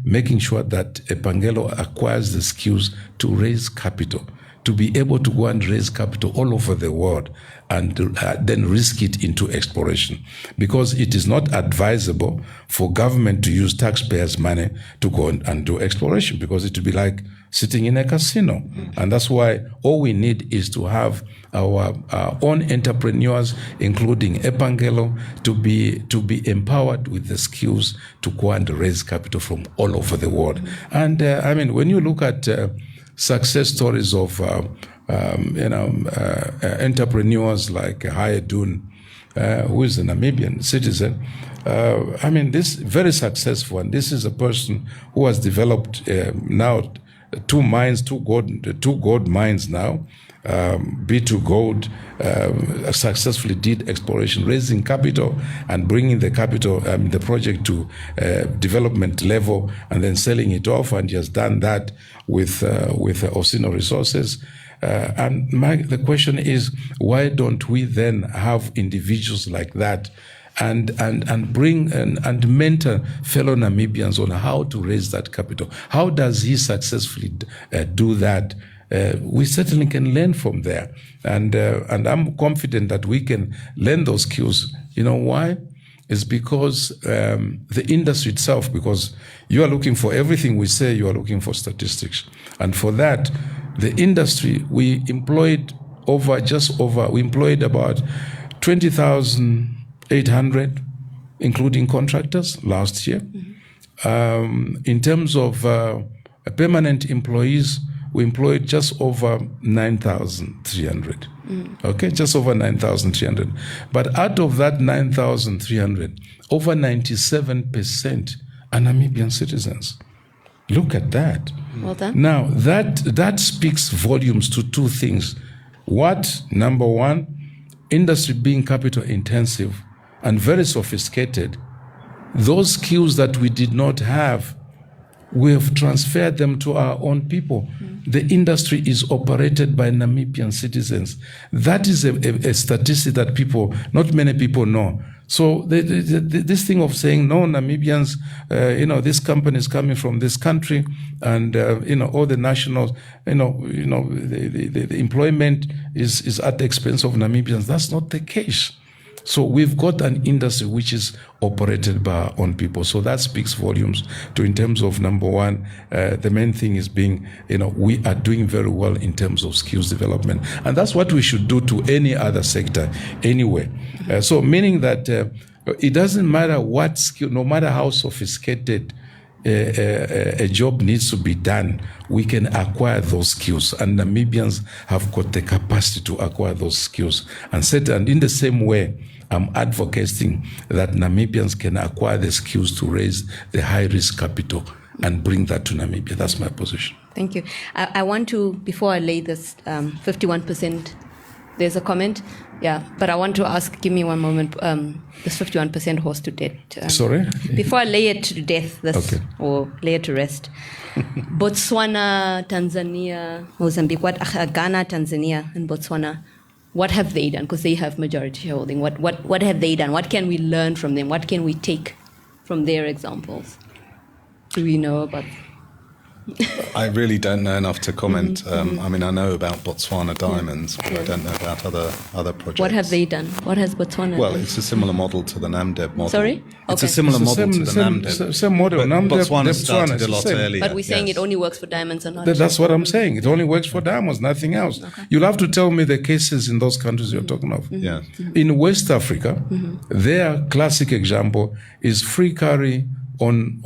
making sure that Epangelo acquires the skills to raise capital, to be able to go and raise capital all over the world and then risk it into exploration, because it is not advisable for government to use taxpayers' money to go and do exploration, because it would be like sitting in a casino. And that's why all we need is to have our own entrepreneurs, including Epangelo, to be empowered with the skills to go and raise capital from all over the world. And I mean, when you look at success stories of entrepreneurs like Hayedun, who is a Namibian citizen, I mean, this very successful, and this is a person who has developed now two gold mines now. B2 Gold successfully did exploration, raising capital and bringing the capital, the project to development level, and then selling it off. And he has done that with Osino Resources. And the question is, why don't we then have individuals like that and bring and mentor fellow Namibians on how to raise that capital? How does he successfully do that? We certainly can learn from there, and I'm confident that we can learn those skills. You know why? It's because the industry itself, because you are looking for everything we say, you are looking for statistics, and for that, the industry, we employed about 20,800, including contractors last year. In terms of permanent employees, we employed just over 9,300. Okay, just over 9,300. But out of that 9,300, over 97% are Namibian citizens. Look at that. Well done. Now, that speaks volumes to two things. Number one, industry being capital intensive and very sophisticated. Those skills that we did not have, we have transferred them to our own people. The industry is operated by Namibian citizens. That is a statistic that not many people know. So this thing of saying, no, Namibians, this company is coming from this country, and all the nationals, the employment is at the expense of Namibians. That's not the case. So we've got an industry which is operated by our own people. So that speaks volumes in terms of, number one, the main thing is we are doing very well in terms of skills development. And that's what we should do to any other sector anyway. So meaning that it doesn't matter what skill, no matter how sophisticated a job needs to be done, we can acquire those skills, and Namibians have got the capacity to acquire those skills. And in the same way, I'm advocating that Namibians can acquire the skills to raise the high-risk capital and bring that to Namibia. That's my position. Thank you. I want to, before I lay this 51%, there's a comment. Yeah, but I want to ask, give me one moment, this 51% horse to death. Sorry? Before I lay it to death, or lay it to rest, Botswana, Tanzania, Mozambique, Ghana, Tanzania, and Botswana, what have they done? Because they have majority shareholding. What have they done? What can we learn from them? What can we take from their examples? Do we know about? I really don't know enough to comment. I mean, I know about Botswana diamonds, but I don't know about other projects. What have they done? What has Botswana Well, done? it's a similar model to the NAMDEB model. Sorry? It's a Okay. similar model to the NAMDEB. Same model. But NAMDEB, Botswana started a it's the lot same. earlier. But we're saying yes. it only works for diamonds and not. That's what I'm saying. It only works for diamonds, nothing else. Okay. You'll have to tell me the cases in those countries you're talking of. Yeah. In West Africa, their classic example is free carry on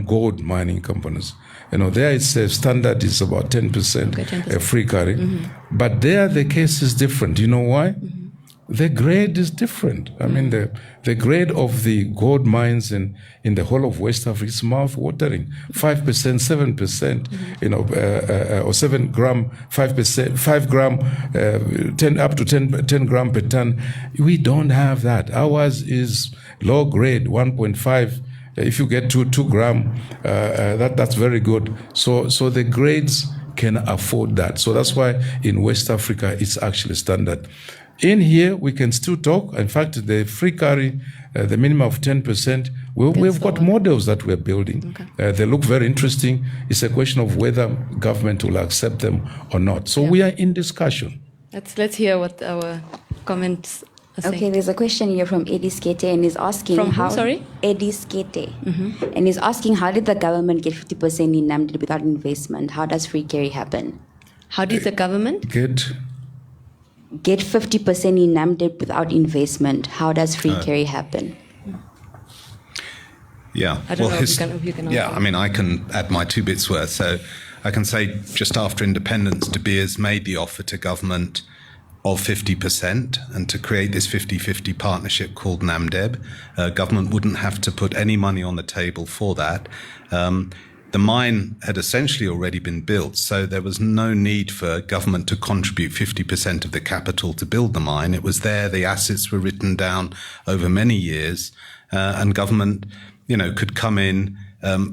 gold mining companies. There it's a standard is about 10%, Okay, 10%. Free carry. But there the case is different. You know why? The grade is different. I mean, the grade of the gold mines in the whole of West Africa is mouth-watering. 5%, 7%, or 7 gram, 5%, 5 gram, 10 up to 10 gram per ton. We don't have that. Ours is low grade, 1.5. If you get 2 gram, that's very good. So the grades can afford that. So that's why in West Africa it's actually standard. In here, we can still talk. In fact, the free carry, the minimum of 10%, we've got models that we're building. Okay. They look very interesting. It's a question of whether government will accept them or not. So we are in discussion. Let's hear what our comments are saying. Okay, there's a question here from Edla Kaumbi, and he's asking From who, how... sorry? Edla Kaumbi. And he's asking, how did the government get 50% in Namibia without investment? How does free carry happen? How did the government Get 50% in Namibia without investment. How does free carry happen? Yeah. I don't know if you can yeah, answer. I mean, I can add my 2 bits worth. So I can say just after independence, De Beers made the offer to government of 50%, and to create this 50-50 partnership called NAMDEB. Government wouldn't have to put any money on the table for that. The mine had essentially already been built, so there was no need for government to contribute 50% of the capital to build the mine. It was there, the assets were written down over many years, and government, could come in,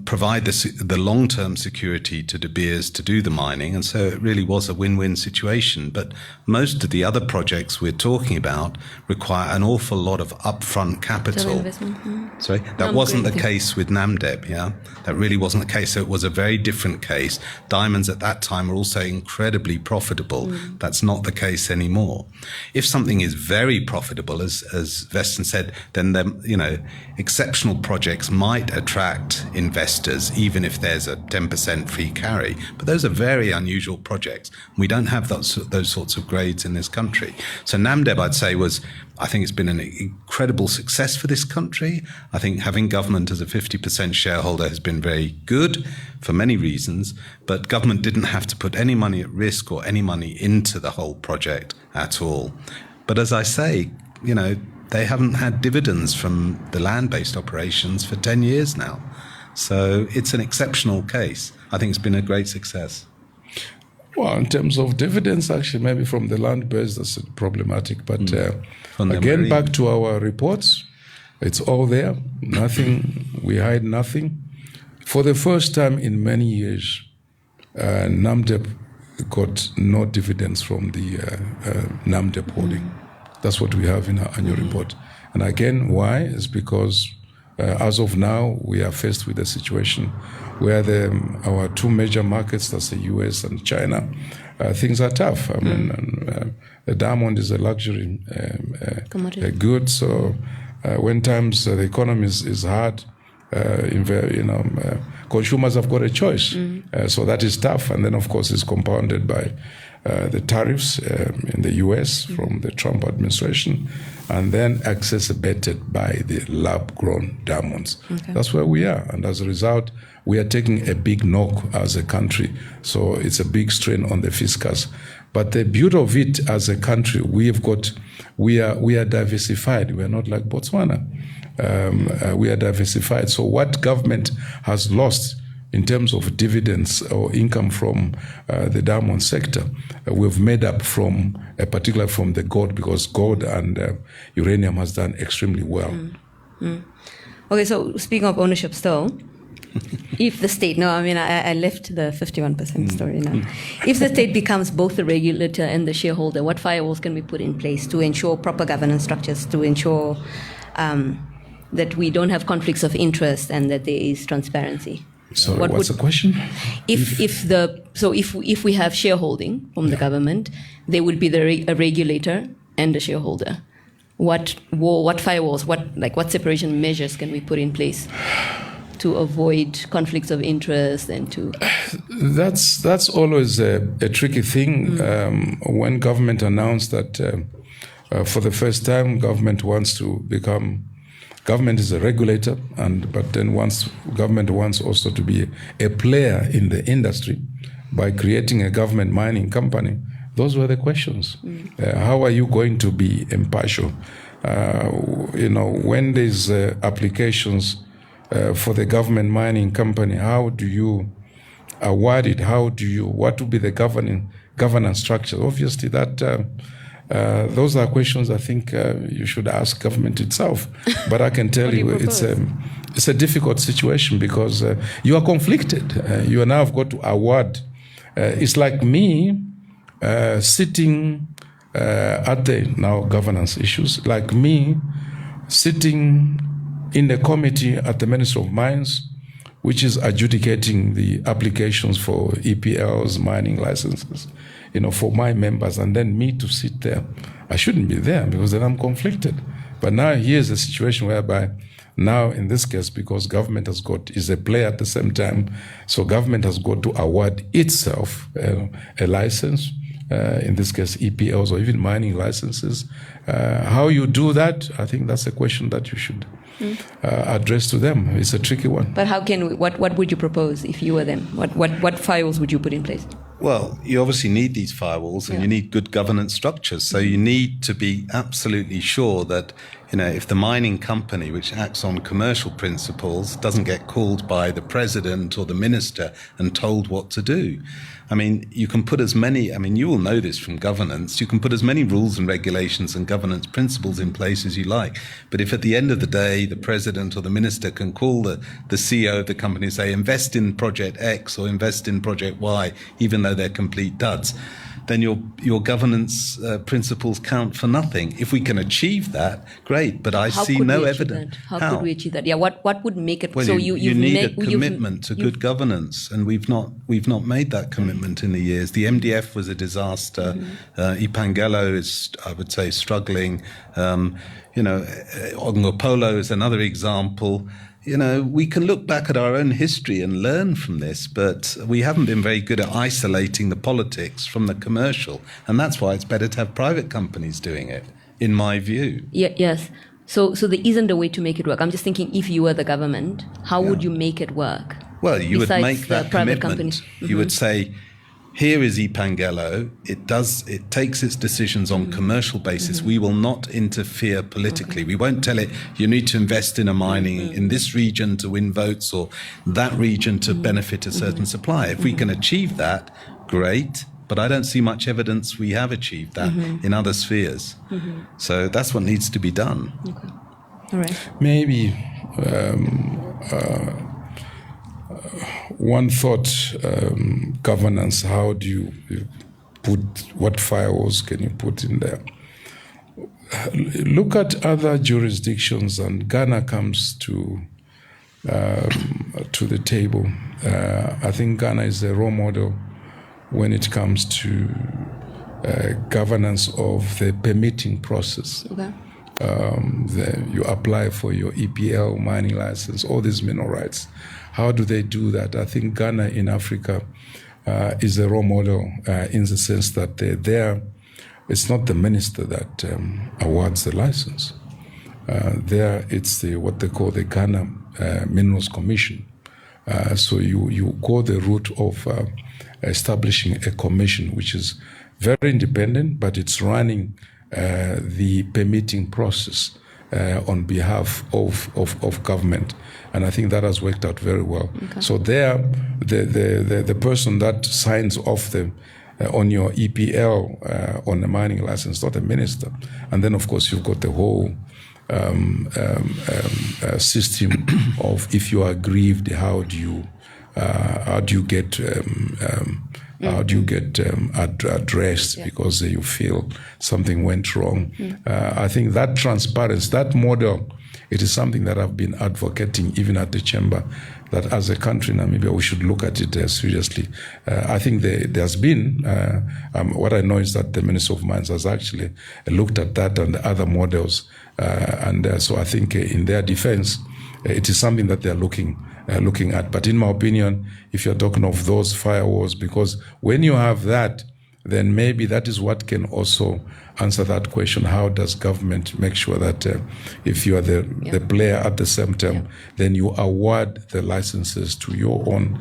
provide the long-term security to De Beers to do the mining, and so it really was a win-win situation. But most of the other projects we're talking about require an awful lot of upfront capital. Sorry, that wasn't the case with NAMDEB. Yeah, that really wasn't the case. So it was a very different case. Diamonds at that time were also incredibly profitable. That's not the case anymore. If something is very profitable, as Veston said, then exceptional projects might attract investors, even if there's a 10% free carry. But those are very unusual projects. We don't have those sorts of grades in this country. So NAMDEB, I'd say, I think it's been an incredible success for this country. I think having government as a 50% shareholder has been very good for many reasons, but government didn't have to put any money at risk or any money into the whole project at all. But as I say, they haven't had dividends from the land-based operations for 10 years now. So it's an exceptional case. I think it's been a great success. Well, in terms of dividends, actually, maybe from the land-based, that's problematic. But again, back to our reports, it's all there. Nothing, we hide nothing. For the first time in many years, NAMDEB got no dividends from the NAMDEB holding. That's what we have in our annual report. And again, why? It's because as of now, we are faced with a situation where our 2 major markets, that's the US and China, things are tough. I mean, the diamond is a luxury good. So when times the economy is hard, consumers have got a choice. So that is tough. And then, of course, it's compounded by the tariffs in the US from the Trump administration, and then exacerbated by the lab-grown diamonds. Okay. That's where we are. And as a result, we are taking a big knock as a country. So it's a big strain on the fiscus. But the beauty of it as a country, we are diversified. We are not like Botswana. We are diversified. So what government has lost in terms of dividends or income from the diamond sector, we've made up particularly from the gold, because gold and uranium has done extremely well. Okay, so speaking of ownership still, if the state, I left the 51% story now. If the state becomes both the regulator and the shareholder, what firewalls can we put in place to ensure proper governance structures, to ensure that we don't have conflicts of interest and that there is transparency? So what's the question? If we have shareholding from the government, there would be a regulator and a shareholder. What firewalls, what separation measures can we put in place to avoid conflicts of interest and to? That's always a tricky thing. When government announced that for the first time government wants to become. Government is a regulator, but then government wants also to be a player in the industry by creating a government mining company. Those were the questions. How are you going to be impartial? When there's applications for the government mining company, how do you award it? What would be the governance structure? Obviously, that. Those are questions I think you should ask government itself. But I can tell you it's a difficult situation because you are conflicted. You now have got to award. It's like me sitting Are they now governance issues? Like me, sitting in the committee at the Ministry of Mines, which is adjudicating the applications for EPLs, mining licenses, for my members, and then me to sit there. I shouldn't be there because then I'm conflicted. But now here's a situation whereby now in this case, because government is a player at the same time, so government has got to award itself a license, in this case EPLs or even mining licenses. How you do that, I think that's a question that you should address to them. It's a tricky one. But how can we, what would you propose if you were them? What firewalls would you put in place? Well, you obviously need these firewalls and you need good governance structures. So you need to be absolutely sure that, if the mining company, which acts on commercial principles, doesn't get called by the president or the minister and told what to do. I mean, you can put as many, you will know this from governance, you can put as many rules and regulations and governance principles in place as you like. But if at the end of the day, the president or the minister can call the CEO of the company and say, invest in project X or invest in project Y, even though they're complete duds, then your governance principles count for nothing. If we can achieve that, great. But I see no evidence. How could we achieve that? Yeah, what would make it? Well, so you need a commitment to good governance, and we've not made that commitment in the years. The MDF was a disaster. Ipangelo is, I would say, struggling. Ongopolo is another example. We can look back at our own history and learn from this, but we haven't been very good at isolating the politics from the commercial. And that's why it's better to have private companies doing it, in my view. Yeah, yes. So there isn't a way to make it work. I'm just thinking, if you were the government, how would you make it work? Well, you would make that private commitment. You would say, here is Ipangelo. It takes its decisions on commercial basis. We will not interfere politically. We won't tell it, you need to invest in a mining in this region to win votes or that region to benefit a certain supplier. If we can achieve that, great. But I don't see much evidence we have achieved that in other spheres. So that's what needs to be done. Okay. All right. Maybe one thought, governance, how do you what firewalls can you put in there? Look at other jurisdictions, and Ghana comes to the table. I think Ghana is a role model when it comes to governance of the permitting process. Okay. You apply for your EPL mining license, all these mineral rights. How do they do that? I think Ghana in Africa is a role model in the sense that there, it's not the minister that awards the license. There, it's what they call the Ghana Minerals Commission. So you go the route of establishing a commission, which is very independent, but it's running the permitting process on behalf of government, and I think that has worked out very well. Okay. So there, the person that signs off on your EPL on the mining license, not the minister, and then of course you've got the whole system of, if you are aggrieved, how do you get addressed because you feel something went wrong. I think that transparency, that model, it is something that I've been advocating even at the chamber, that as a country, Namibia, we should look at it seriously. I think there's been, what I know is that the Minister of Mines has actually looked at that and the other models. So I think in their defense, it is something that they're looking at. But in my opinion, if you're talking of those firewalls, because when you have that, then maybe that is what can also answer that question. How does government make sure that if you are the player at the same time, then you award the licenses to your own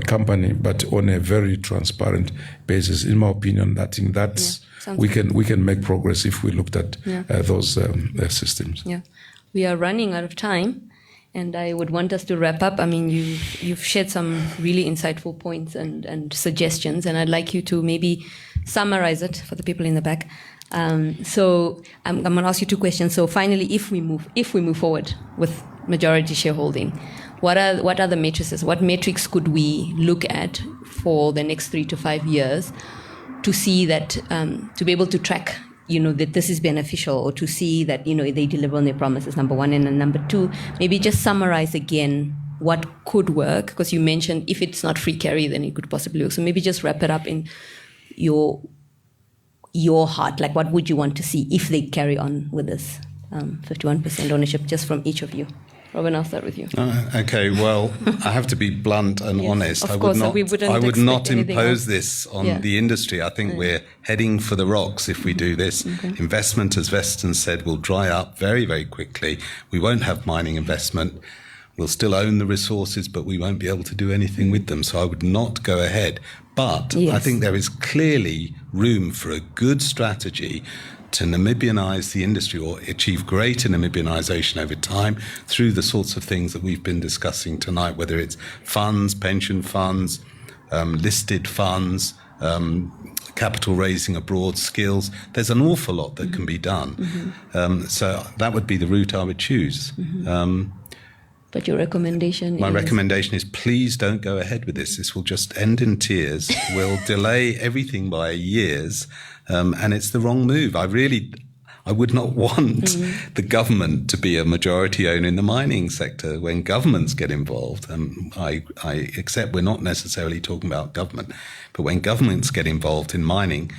company, but on a very transparent basis? In my opinion, I think that's we can make progress if we looked at those systems. Yeah, we are running out of time. And I would want us to wrap up. I mean, you've shared some really insightful points and suggestions, and I'd like you to maybe summarize it for the people in the back. So I'm going to ask you two questions. So finally, if we move forward with majority shareholding, what are the matrices? What metrics could we look at for the next 3 to 5 years to see that to be able to track that this is beneficial, or to see that, they deliver on their promises, number one. And then number two, maybe just summarize again what could work, because you mentioned if it's not free carry, then it could possibly work. So maybe just wrap it up in your heart. Like, what would you want to see if they carry on with this 51% ownership, just from each of you? Robin, I'll start with you. Okay, well, I have to be blunt and honest. Of course, I would not impose this on the industry. I think we're heading for the rocks if we do this. Investment, as Veston said, will dry up very, very quickly. We won't have mining investment. We'll still own the resources, but we won't be able to do anything with them. So I would not go ahead. But I think there is clearly room for a good strategy to Namibianize the industry, or achieve greater Namibianization over time through the sorts of things that we've been discussing tonight, whether it's funds, pension funds, listed funds, capital raising abroad, skills. There's an awful lot that can be done. So that would be the route I would choose. But your recommendation My recommendation is please don't go ahead with this. This will just end in tears. We'll delay everything by years, and it's the wrong move. I would not want the government to be a majority owner in the mining sector when governments get involved. I accept we're not necessarily talking about government, but when governments get involved in mining,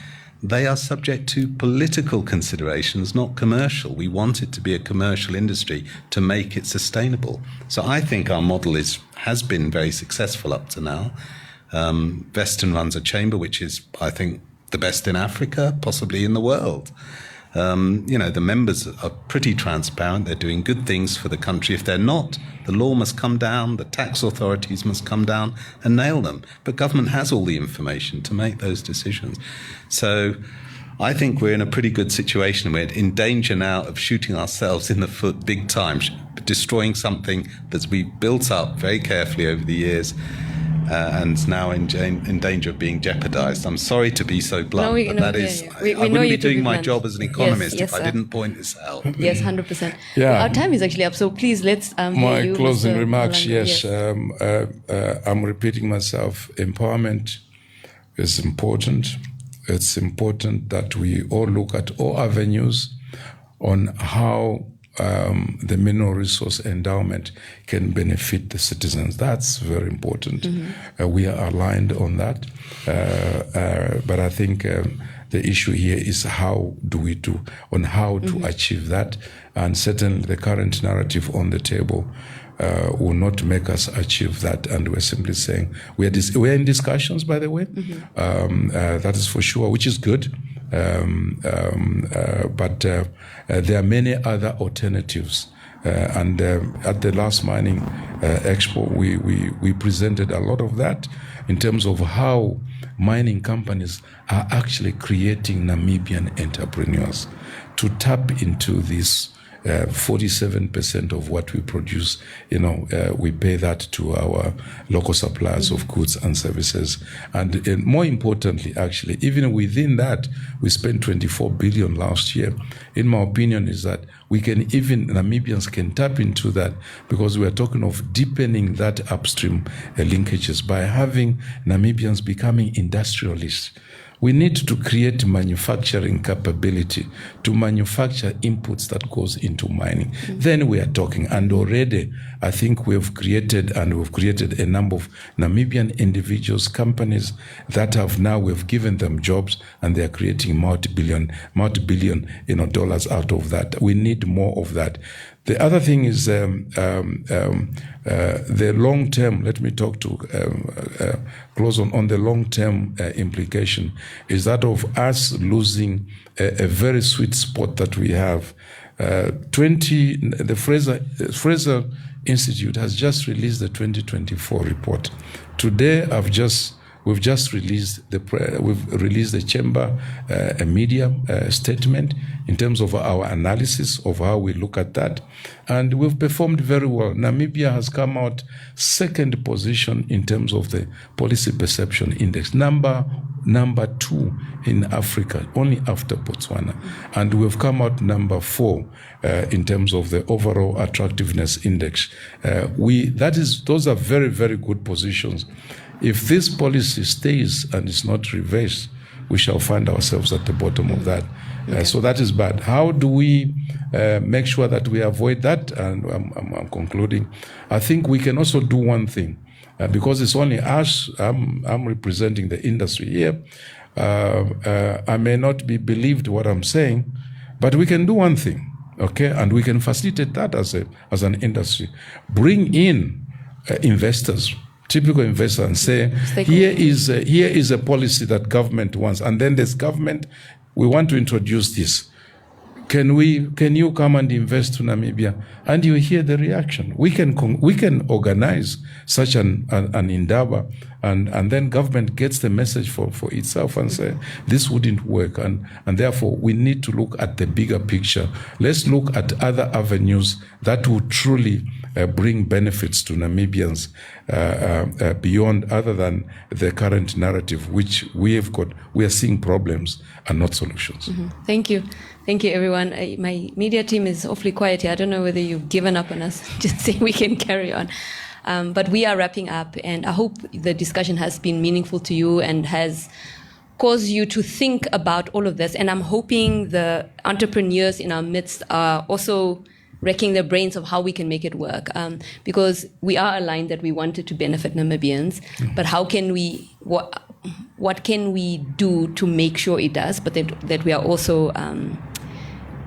they are subject to political considerations, not commercial. We want it to be a commercial industry to make it sustainable. So I think our model has been very successful up to now. Veston runs a chamber which is, I think, the best in Africa, possibly in the world. The members are pretty transparent. They're doing good things for the country. If they're not, the law must come down, the tax authorities must come down and nail them. But government has all the information to make those decisions. So I think we're in a pretty good situation. We're in danger now of shooting ourselves in the foot big time, destroying something that's we built up very carefully over the years. And now in danger of being jeopardized. I'm sorry to be so blunt, but that is, I wouldn't be doing my job as an economist if I didn't point this out. Yes, 100%. Well, our time is actually up, so please let's my you, closing Mr. remarks. Malango. Yes, I'm repeating myself. Empowerment is important. It's important that we all look at all avenues on how the mineral resource endowment can benefit the citizens. That's very important. We are aligned on that. But I think the issue here is how to achieve that. And certainly the current narrative on the table will not make us achieve that. And we're simply saying, we're in discussions, by the way. That is for sure, which is good. But there are many other alternatives. And at the last mining expo, we presented a lot of that in terms of how mining companies are actually creating Namibian entrepreneurs to tap into this 47% of what we produce, we pay that to our local suppliers of goods and services. And more importantly, actually, even within that, we spent 24 billion last year. In my opinion, is that Namibians can tap into that, because we are talking of deepening that upstream linkages by having Namibians becoming industrialists. We need to create manufacturing capability to manufacture inputs that goes into mining. Then we are talking, and already I think we've created a number of Namibian individuals, companies that we've given them jobs, and they are creating multi-billion, dollars out of that. We need more of that. The other thing is the long term. Let me talk to close on the long term implication is that of us losing a very sweet spot that we have. The Fraser Institute has just released the 2024 report. Today, we've just released the chamber a media statement in terms of our analysis of how we look at that, and we've performed very well. Namibia has come out second position in terms of the policy perception index, number 2 in Africa, only after Botswana, and we've come out number 4 in terms of the overall attractiveness index. Those are very, very good positions. If this policy stays and is not reversed, we shall find ourselves at the bottom of that. So that is bad. How do we make sure that we avoid that? And I'm concluding. I think we can also do one thing, because it's only us. I'm representing the industry here. I may not be believed what I'm saying, but we can do one thing, okay? And we can facilitate that as an industry. Bring in investors, typical investors, and say, here is a policy that government wants, and then there's government. We want to introduce this. Can you come and invest to Namibia? And you hear the reaction. We can organize such an endeavor, and then government gets the message for itself and say, this wouldn't work. And therefore, we need to look at the bigger picture. Let's look at other avenues that will truly bring benefits to Namibians beyond, other than the current narrative, which we are seeing problems and not solutions. Thank you. Thank you, everyone. My media team is awfully quiet here. I don't know whether you've given up on us. Just say we can carry on. But we are wrapping up, and I hope the discussion has been meaningful to you and has caused you to think about all of this. And I'm hoping the entrepreneurs in our midst are also wrecking their brains of how we can make it work. Because we are aligned that we wanted to benefit Namibians, but how can we, what can we do to make sure it does, but that we are also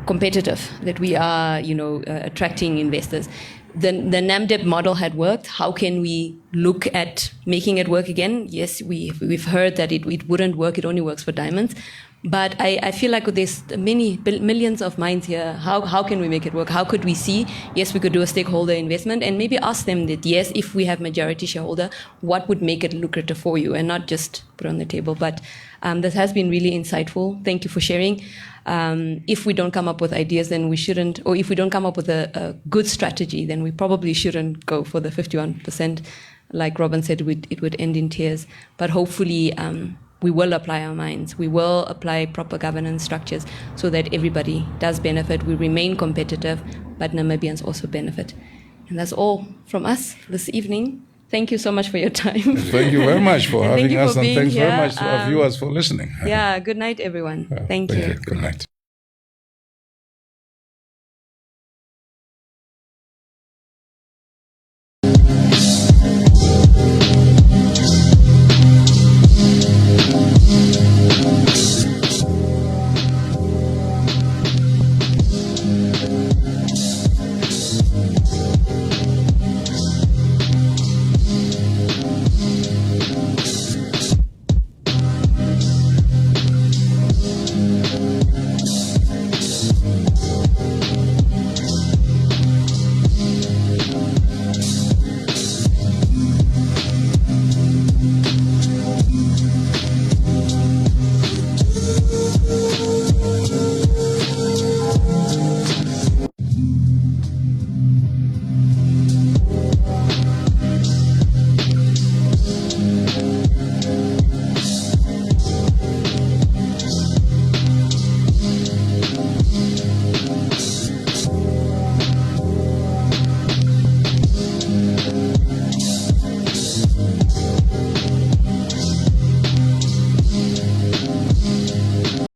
competitive, that we are, attracting investors. The NAMDEP model had worked. How can we look at making it work again? Yes, we've heard that it wouldn't work. It only works for diamonds. But I feel like there's millions of minds here. How can we make it work? How could we see? Yes, we could do a stakeholder investment and maybe ask them that, yes, if we have majority shareholder, what would make it lucrative for you, and not just put it on the table. But this has been really insightful. Thank you for sharing. If we don't come up with ideas, then we shouldn't, or if we don't come up with a good strategy, then we probably shouldn't go for the 51%. Like Robin said, it would end in tears. But hopefully, we will apply our minds. We will apply proper governance structures so that everybody does benefit. We remain competitive, but Namibians also benefit. And that's all from us this evening. Thank you so much for your time. Thank you very much for having us, and thanks here. very much to our viewers for listening. Yeah, good night, everyone. Thank you. Good night.